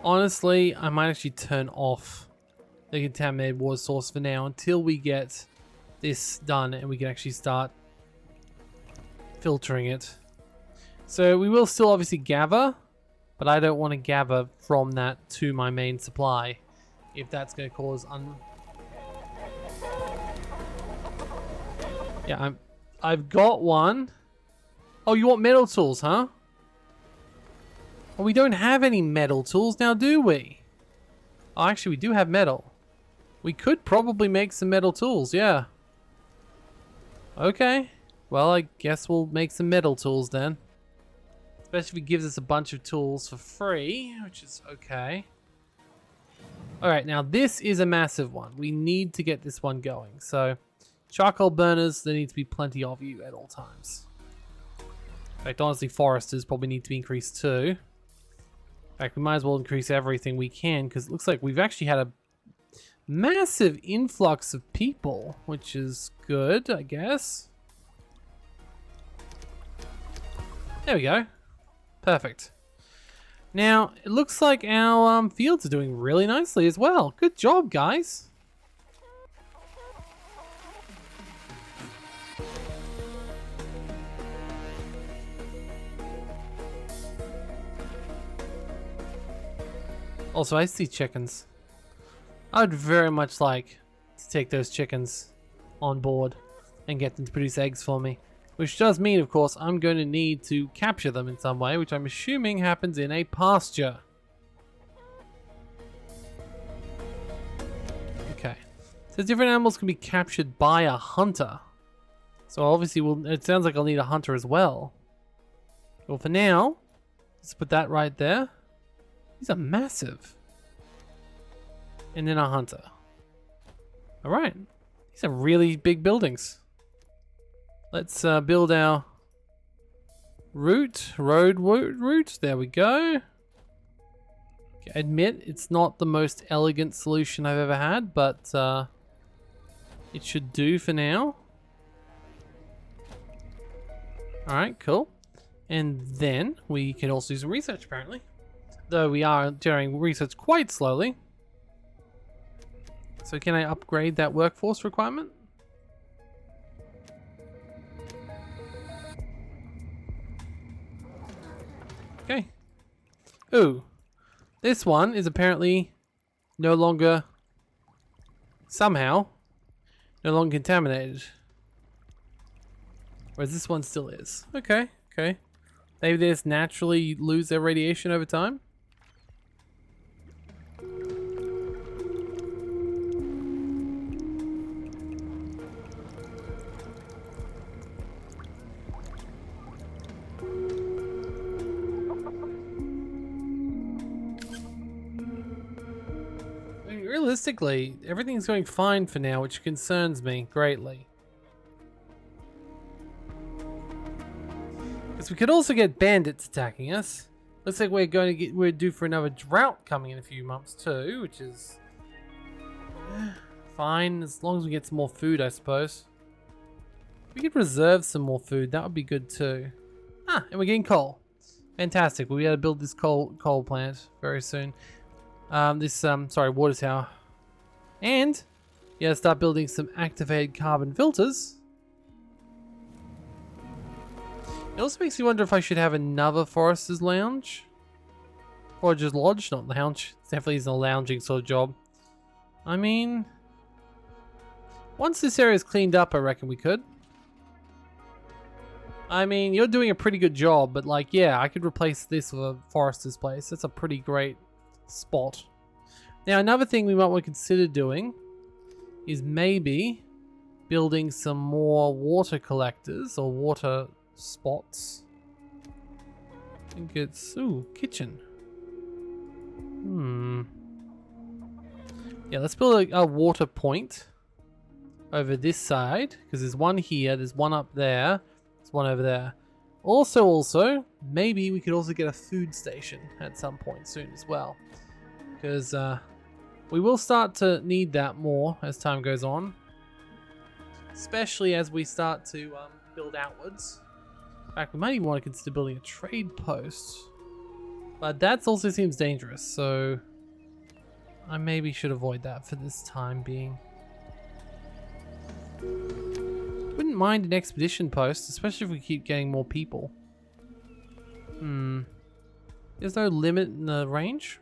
Honestly, I might actually turn off the contaminated water source for now until we get this done and we can actually start filtering it. So we will still obviously gather, but I don't want to gather from that to my main supply if that's going to cause Yeah, I've got one. Oh, you want metal tools, huh? Well, we don't have any metal tools now, do we? Oh, actually, we do have metal. We could probably make some metal tools, yeah. Okay. Well, I guess we'll make some metal tools then. Especially if it gives us a bunch of tools for free, which is okay. Alright, now this is a massive one. We need to get this one going. So, charcoal burners, there need to be plenty of you at all times. In fact, honestly, foresters probably need to be increased too. In fact, we might as well increase everything we can because it looks like we've actually had a massive influx of people, which is good, I guess. There we go. Perfect. Now, it looks like our fields are doing really nicely as well. Good job, guys. Also, I see chickens. I would very much like to take those chickens on board and get them to produce eggs for me. Which does mean, of course, I'm going to need to capture them in some way, which I'm assuming happens in a pasture. Okay. So different animals can be captured by a hunter. So obviously, it sounds like I'll need a hunter as well. Well, for now, let's put that right there. These are massive. And then a hunter. Alright. These are really big buildings. Let's build our route. There we go. Okay, admit it's not the most elegant solution I've ever had, but it should do for now. Alright, cool. And then we can also do some research apparently. Though we are generating research quite slowly. So can I upgrade that workforce requirement? Okay. Ooh. This one is apparently no longer, somehow, no longer contaminated. Whereas this one still is. Okay, okay. Maybe they just naturally lose their radiation over time? Realistically, everything's going fine for now, which concerns me greatly. Because we could also get bandits attacking us, Looks like we're due for another drought coming in a few months too, which is fine as long as we get some more food, I suppose. We could reserve some more food. That would be good too. Ah, and we're getting coal. Fantastic. We'll be able to build this coal plant very soon. Water tower. And yeah, start building some activated carbon filters. It also makes me wonder if I should have another forester's lounge. Or just lodge, not lounge. It definitely isn't a lounging sort of job. I mean, once this area is cleaned up, I reckon we could. I mean, you're doing a pretty good job, but like, yeah, I could replace this with a forester's place. That's a pretty great spot. Now, another thing we might want to consider doing is maybe building some more water collectors or water spots. I think it's, ooh, kitchen. Yeah, let's build a water point over this side, because there's one here, there's one up there, there's one over there. Also, maybe we could also get a food station at some point soon as well, because we will start to need that more as time goes on, especially as we start to build outwards. In fact, we might even want to consider building a trade post, but that also seems dangerous, so I maybe should avoid that for this time being. Wouldn't mind an expedition post, especially if we keep getting more people. There's no limit in the range?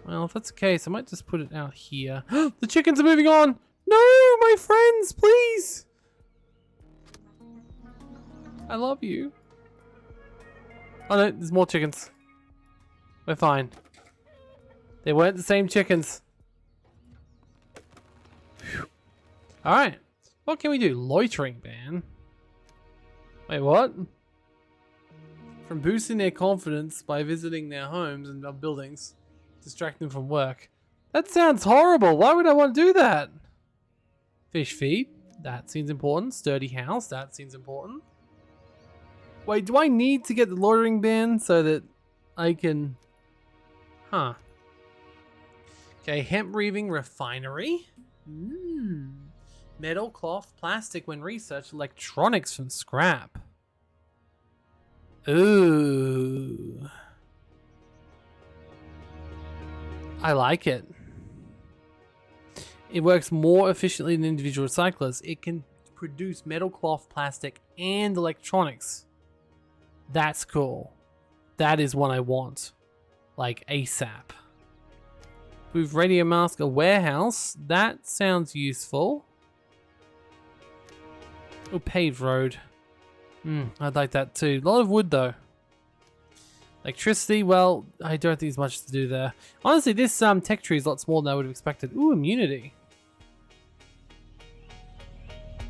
Well, if that's the case, I might just put it out here. The chickens are moving on! No, my friends, please! I love you. Oh no, there's more chickens. We're fine. They weren't the same chickens. Alright. What can we do? Loitering ban. Wait, what? From boosting their confidence by visiting their homes and buildings, distracting them from work. That sounds horrible. Why would I want to do that? Fish feed. That seems important. Sturdy house. That seems important. Wait, do I need to get the loitering ban so that I can... Huh. Okay, hemp reaving refinery. Metal, cloth, plastic when researched, electronics from scrap. Ooh. I like it. It works more efficiently than individual recyclers. It can produce metal, cloth, plastic, and electronics. That's cool. That is what I want. Like ASAP. With radio mask, a warehouse. That sounds useful. Oh, paved road. I'd like that too. A lot of wood though. Electricity, well, I don't think there's much to do there. Honestly, this tech tree is a lot smaller than I would have expected. Ooh, immunity.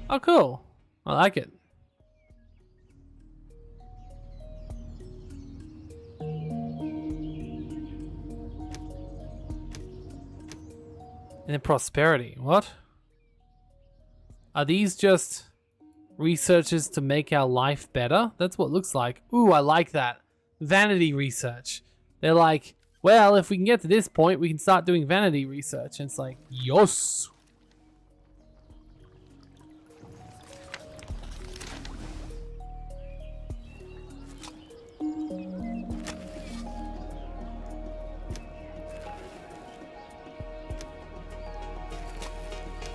Oh, cool. I like it. And then prosperity. What? Are these just researches to make our life better? That's what it looks like. Ooh, I like that. Vanity research. They're like, well, if we can get to this point, we can start doing vanity research. And it's like, yes.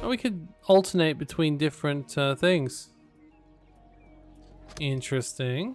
Or we could alternate between different things. Interesting.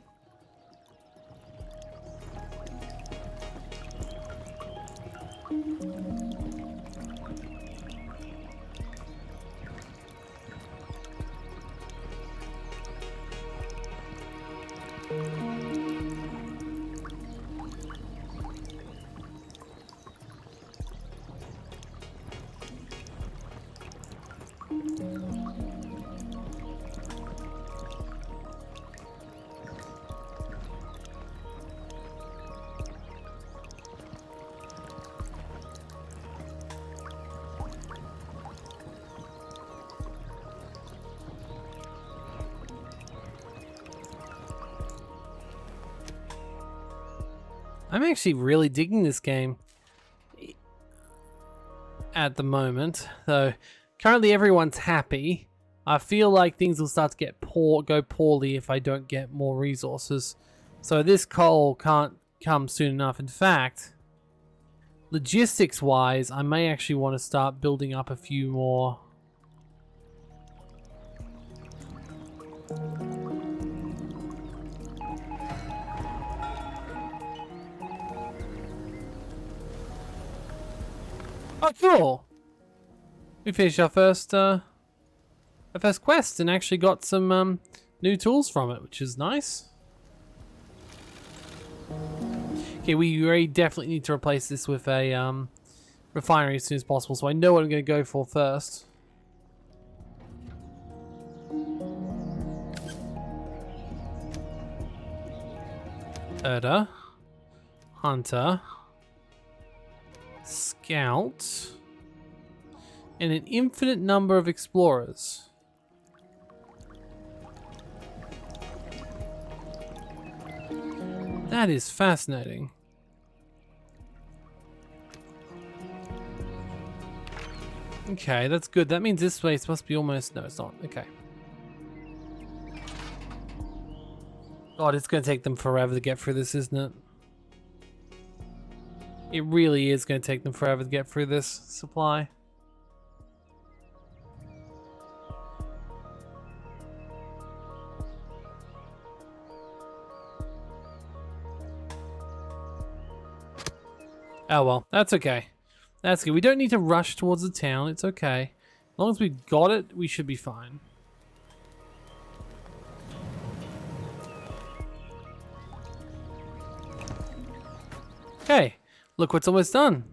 I'm actually really digging this game at the moment. So currently everyone's happy. I feel like things will start to go poorly if I don't get more resources. So this coal can't come soon enough. In fact, logistics wise, I may actually want to start building up a few more. Oh, cool! We finished our first quest and actually got some new tools from it, which is nice. Okay, we really definitely need to replace this with a refinery as soon as possible, so I know what I'm going to go for first. Herder, Hunter, Scout, and an infinite number of explorers. That is fascinating. Okay, that's good. That means this place must be almost... No, it's not. Okay. God, it's going to take them forever to get through this, isn't it? It really is going to take them forever to get through this supply. Oh well, that's okay. That's good. We don't need to rush towards the town. It's okay. As long as we got it, we should be fine. Okay, look what's almost done.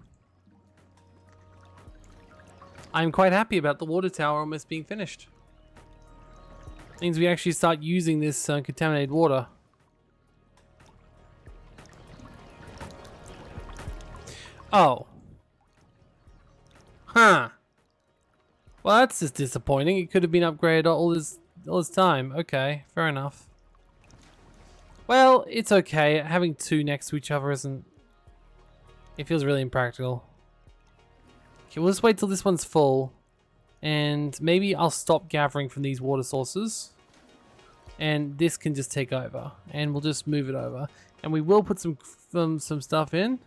I'm quite happy about the water tower almost being finished. Means we actually start using this contaminated water. Oh. Huh. Well, that's just disappointing. It could have been upgraded all this time. Okay, fair enough. Well, it's okay. Having two next to each other isn't... It feels really impractical. Okay, we'll just wait till this one's full. And maybe I'll stop gathering from these water sources. And this can just take over. And we'll just move it over. And we will put some stuff in.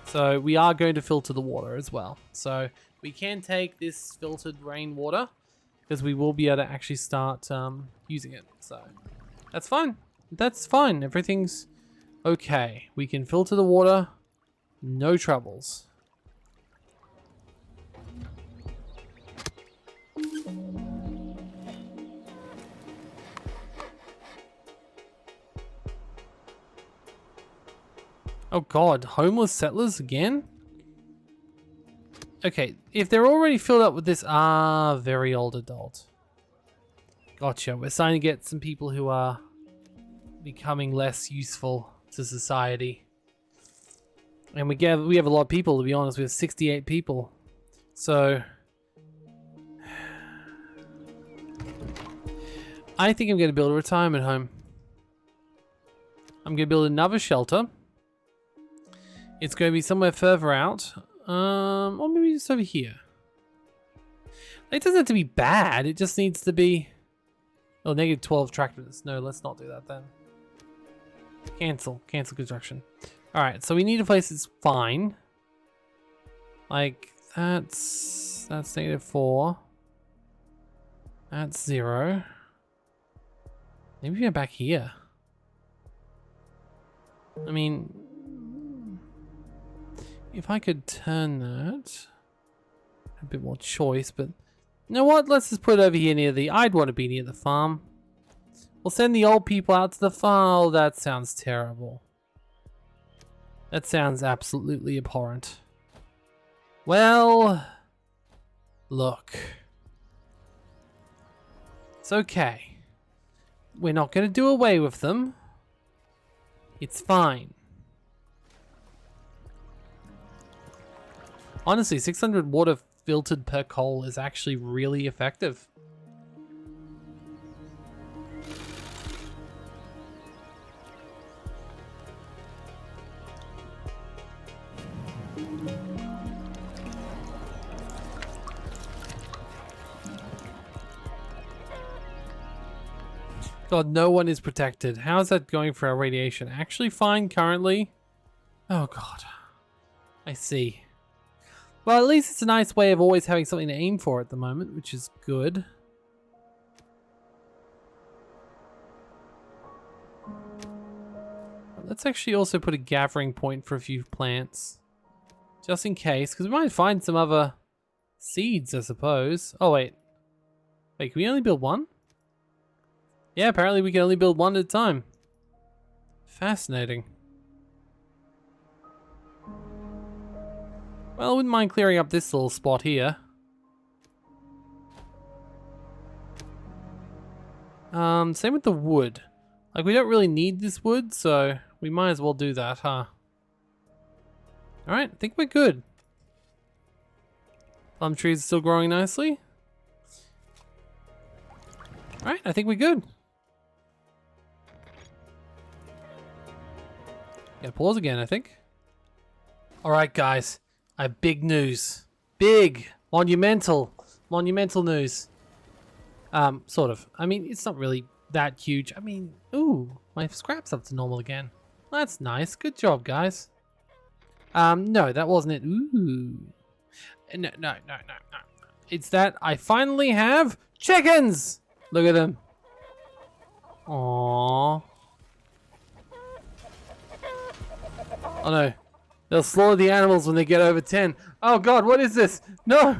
So we are going to filter the water as well. So we can take this filtered rainwater because we will be able to actually start using it. So that's fine. That's fine. Everything's okay. We can filter the water. No troubles. Oh god, homeless settlers again? Okay, if they're already filled up with this, very old adult. Gotcha, we're starting to get some people who are becoming less useful to society. And we have a lot of people, to be honest. We have 68 people. So I think I'm going to build a retirement home. I'm going to build another shelter. It's going to be somewhere further out. Or maybe just over here. It doesn't have to be bad. It just needs to be... Oh, negative 12 tractors. No, let's not do that then. Cancel. Cancel construction. Alright, so we need a place that's fine. Like, that's negative 4. That's 0. Maybe we go back here. I mean... If I could turn that, a bit more choice, but you know what? Let's just put it over here near the... I'd want to be near the farm. We'll send the old people out to the farm. Oh, that sounds terrible. That sounds absolutely abhorrent. Well, look. It's okay. We're not going to do away with them. It's fine. Honestly, 600 water filtered per coal is actually really effective. God, no one is protected. How's that going for our radiation? Actually fine currently. Oh God. I see. Well, at least it's a nice way of always having something to aim for at the moment, which is good. Let's actually also put a gathering point for a few plants. Just in case, because we might find some other seeds, I suppose. Oh, wait. Wait, can we only build one? Yeah, apparently we can only build one at a time. Fascinating. Well, I wouldn't mind clearing up this little spot here. Same with the wood. Like, we don't really need this wood, so we might as well do that, huh? Alright, I think we're good. Plum trees are still growing nicely. Alright, I think we're good. Gotta pause again, I think. Alright, guys. I have big news. Big! Monumental news. Sort of. I mean, it's not really that huge. I mean, ooh, my scrap's up to normal again. That's nice. Good job, guys. No, that wasn't it. Ooh. No. It's that I finally have chickens! Look at them. Aww. Oh no. They'll slaughter the animals when they get over 10. Oh God, what is this? No!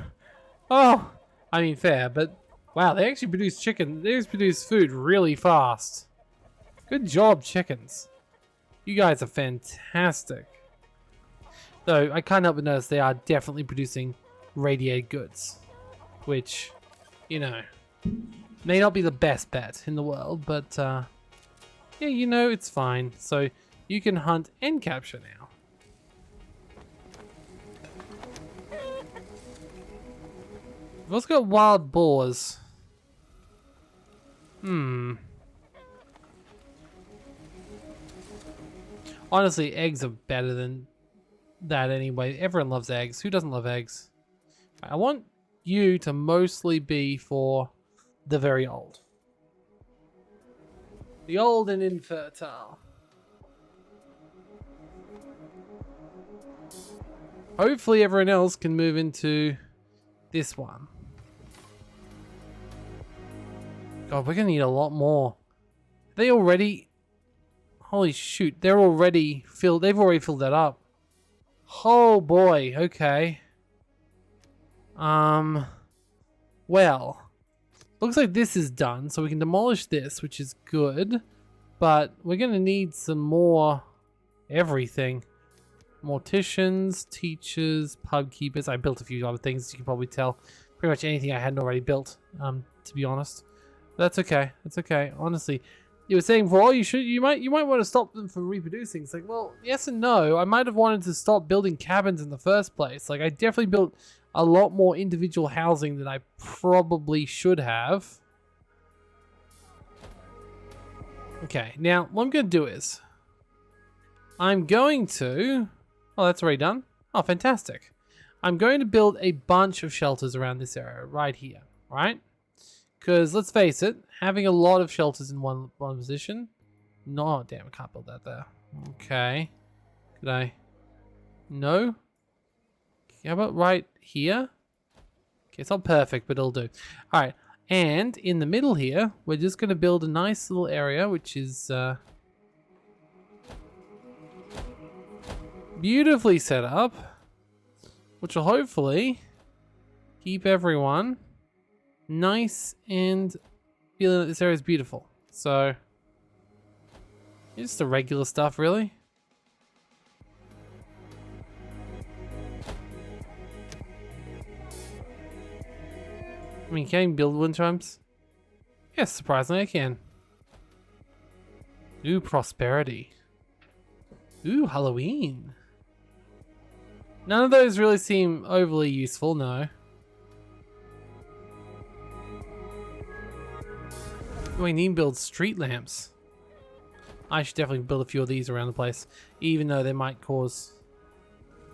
Oh! I mean, fair, but wow, they actually produce chicken. They just produce food really fast. Good job, chickens. You guys are fantastic. Though, I can't help but notice they are definitely producing radiated goods. Which, you know, may not be the best bet in the world, but yeah, you know, it's fine. So, you can hunt and capture now. We've also got wild boars. Honestly, eggs are better than that anyway. Everyone loves eggs. Who doesn't love eggs? I want you to mostly be for the very old. The old and infertile. Hopefully everyone else can move into this one. God, we're gonna need a lot more. They already... Holy shoot, they're already filled. They've already filled that up. Oh boy, okay. Well, looks like this is done, so we can demolish this, which is good. But we're gonna need some more everything. Morticians, teachers, pub keepers. I built a few other things, as you can probably tell. Pretty much anything I hadn't already built, to be honest. That's okay. That's okay. Honestly, you were saying before, oh, you might want to stop them from reproducing. It's like, well, yes and no. I might have wanted to stop building cabins in the first place. Like, I definitely built a lot more individual housing than I probably should have. Okay, now what I'm going to do is I'm going to... Oh, that's already done. Oh, fantastic. I'm going to build a bunch of shelters around this area right here, right? Because let's face it, having a lot of shelters in one position... No, damn, I can't build that there. Okay. Could I... No? How about right here? Okay, it's not perfect, but it'll do. Alright, and in the middle here, we're just going to build a nice little area, which is... beautifully set up, which will hopefully keep everyone nice and feeling that this area is beautiful. So, just the regular stuff, really. I mean, can you build wind chimes? Yes, surprisingly I can. Ooh, prosperity. Ooh, Halloween. None of those really seem overly useful, no. We need to build street lamps. I should definitely build a few of these around the place, even though they might cause...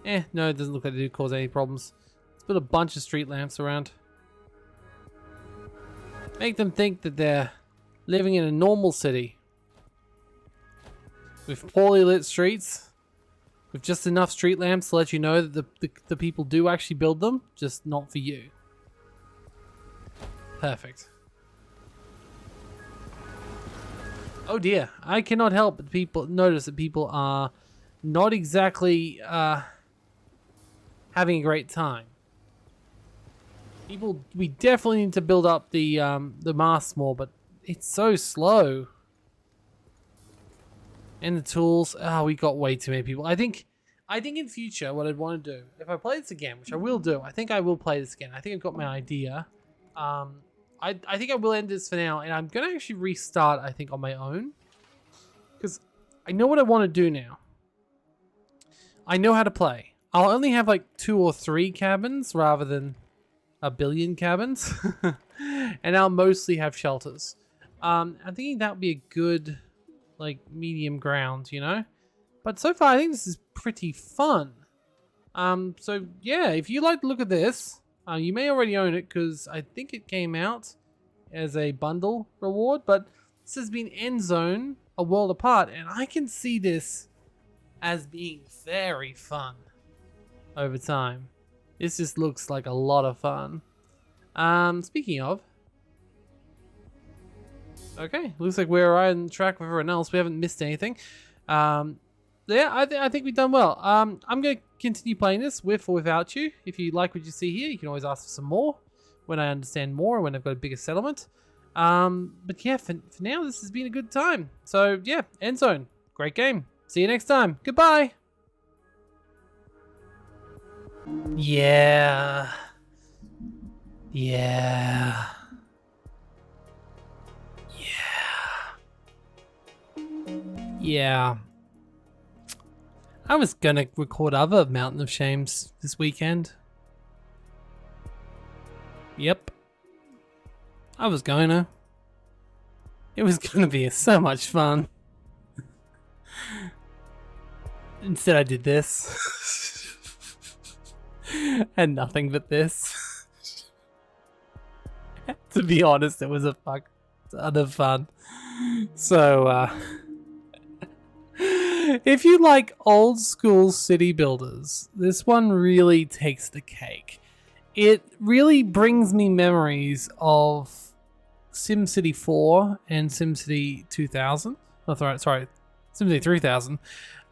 no, it doesn't look like they do cause any problems. Let's build a bunch of street lamps around. Make them think that they're living in a normal city with poorly lit streets, with just enough street lamps to let you know that the people do actually build them, just not for you. Perfect. Oh dear, I cannot help but notice that people are not exactly having a great time. We definitely need to build up the masts more, but it's so slow. And the tools, we got way too many people. I think in future what I'd want to do, if I play this again, which I will do, I think I will play this again. I think I've got my idea. I think I will end this for now, and I'm gonna actually restart, I think, on my own. Because I know what I want to do now. I know how to play. I'll only have like 2 or 3 cabins rather than a billion cabins. And I'll mostly have shelters. I'm thinking that would be a good, like, medium ground, you know? But so far, I think this is pretty fun. So yeah, if you like to look at this, you may already own it because I think it came out as a bundle reward, but this has been Endzone, A World Apart, and I can see this as being very fun over time. This just looks like a lot of fun. Speaking of, okay, looks like we're right on track with everyone else. We haven't missed anything. Yeah, I think we've done well. I'm going to continue playing this with or without you. If you like what you see here, you can always ask for some more when I understand more, when I've got a bigger settlement. But yeah, for now, this has been a good time. So yeah, Endzone, great game. See you next time. Goodbye. Yeah. Yeah. Yeah. I was gonna record other Mountain of Shames this weekend. Yep. I was gonna. It was gonna be so much fun. Instead I did this. And nothing but this. To be honest, it was a fuck ton of fun. So, if you like old school city builders, this one really takes the cake. It really brings me memories of SimCity 4 and SimCity 2000. Oh, sorry, SimCity 3000.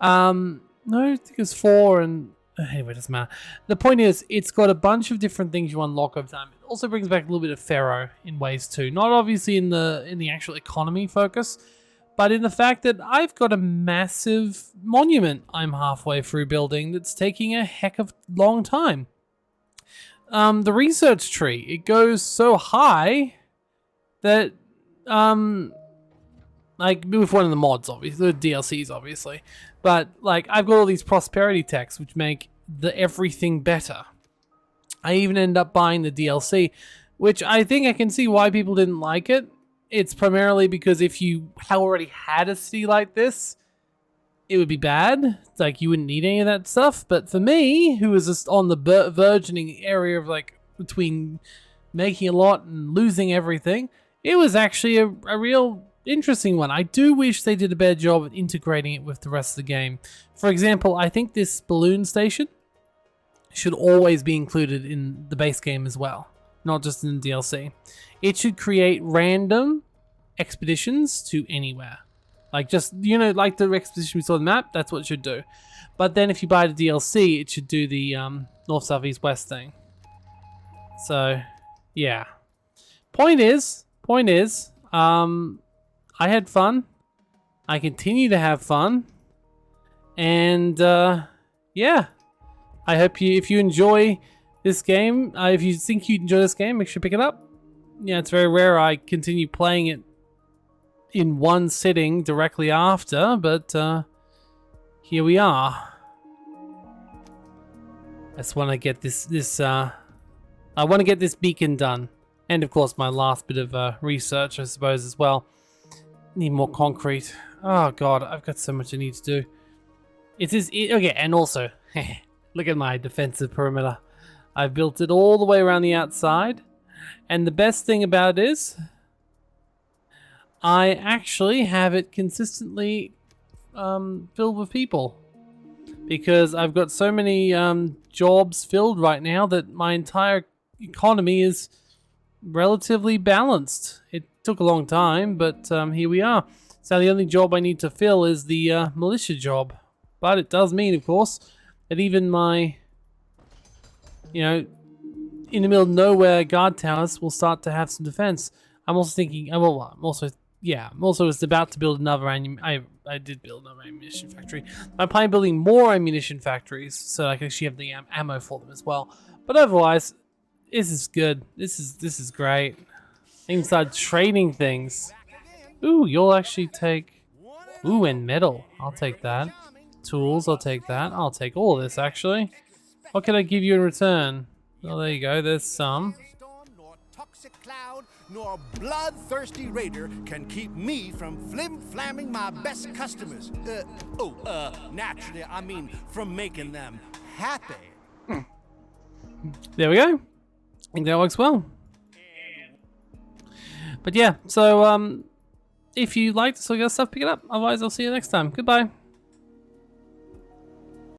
No, I think it's 4 and... Anyway, it doesn't matter. The point is, it's got a bunch of different things you unlock over time. It also brings back a little bit of Pharaoh in ways too. Not obviously in the actual economy focus, but in the fact that I've got a massive monument I'm halfway through building that's taking a heck of a long time. The research tree, it goes so high that, like with one of the mods, obviously, the DLCs, obviously, but like I've got all these prosperity techs which make the everything better. I even end up buying the DLC, which I think I can see why people didn't like it. It's primarily because if you already had a city like this, it would be bad. It's like you wouldn't need any of that stuff. But for me, who was just on the burgeoning area of like between making a lot and losing everything, it was actually a real interesting one. I do wish they did a better job of integrating it with the rest of the game. For example, I think this balloon station should always be included in the base game as well, not just in the DLC. It should create random expeditions to anywhere. Like just, you know, like the expedition we saw on the map, that's what it should do. But then if you buy the DLC, it should do the north, south, east, west thing. So, yeah. Point is, I had fun. I continue to have fun. And, yeah. I hope if you enjoy this game, if you think you enjoy this game, make sure to pick it up. Yeah, it's very rare I continue playing it in one sitting directly after, but here we are. I just want to get I want to get this beacon done, and of course my last bit of research, I suppose, as well. Need more concrete. Oh god, I've got so much I need to do. Okay, and also, look at my defensive perimeter. I've built it all the way around the outside. And the best thing about it is, I actually have it consistently filled with people. Because I've got so many jobs filled right now that my entire economy is relatively balanced. It took a long time, but here we are. So the only job I need to fill is the militia job. But it does mean, of course, that even my, in the middle of nowhere guard towers will start to have some defense. I'm also thinking, I'm also just about to build another I did build another ammunition factory. I'm planning on building more ammunition factories so I can actually have the ammo for them as well. But otherwise, this is good. This is great. I can start trading things. Ooh, you'll actually take... Ooh, and metal. I'll take that. Tools, I'll take that. I'll take all of this, actually. What can I give you in return? Oh, there you go. There's some. Cloud nor bloodthirsty raider can keep me from flim-flamming my best customers. Naturally, I mean from making them happy. There we go. I think that works well. But yeah, so if you like this sort of stuff, pick it up. Otherwise, I'll see you next time. Goodbye.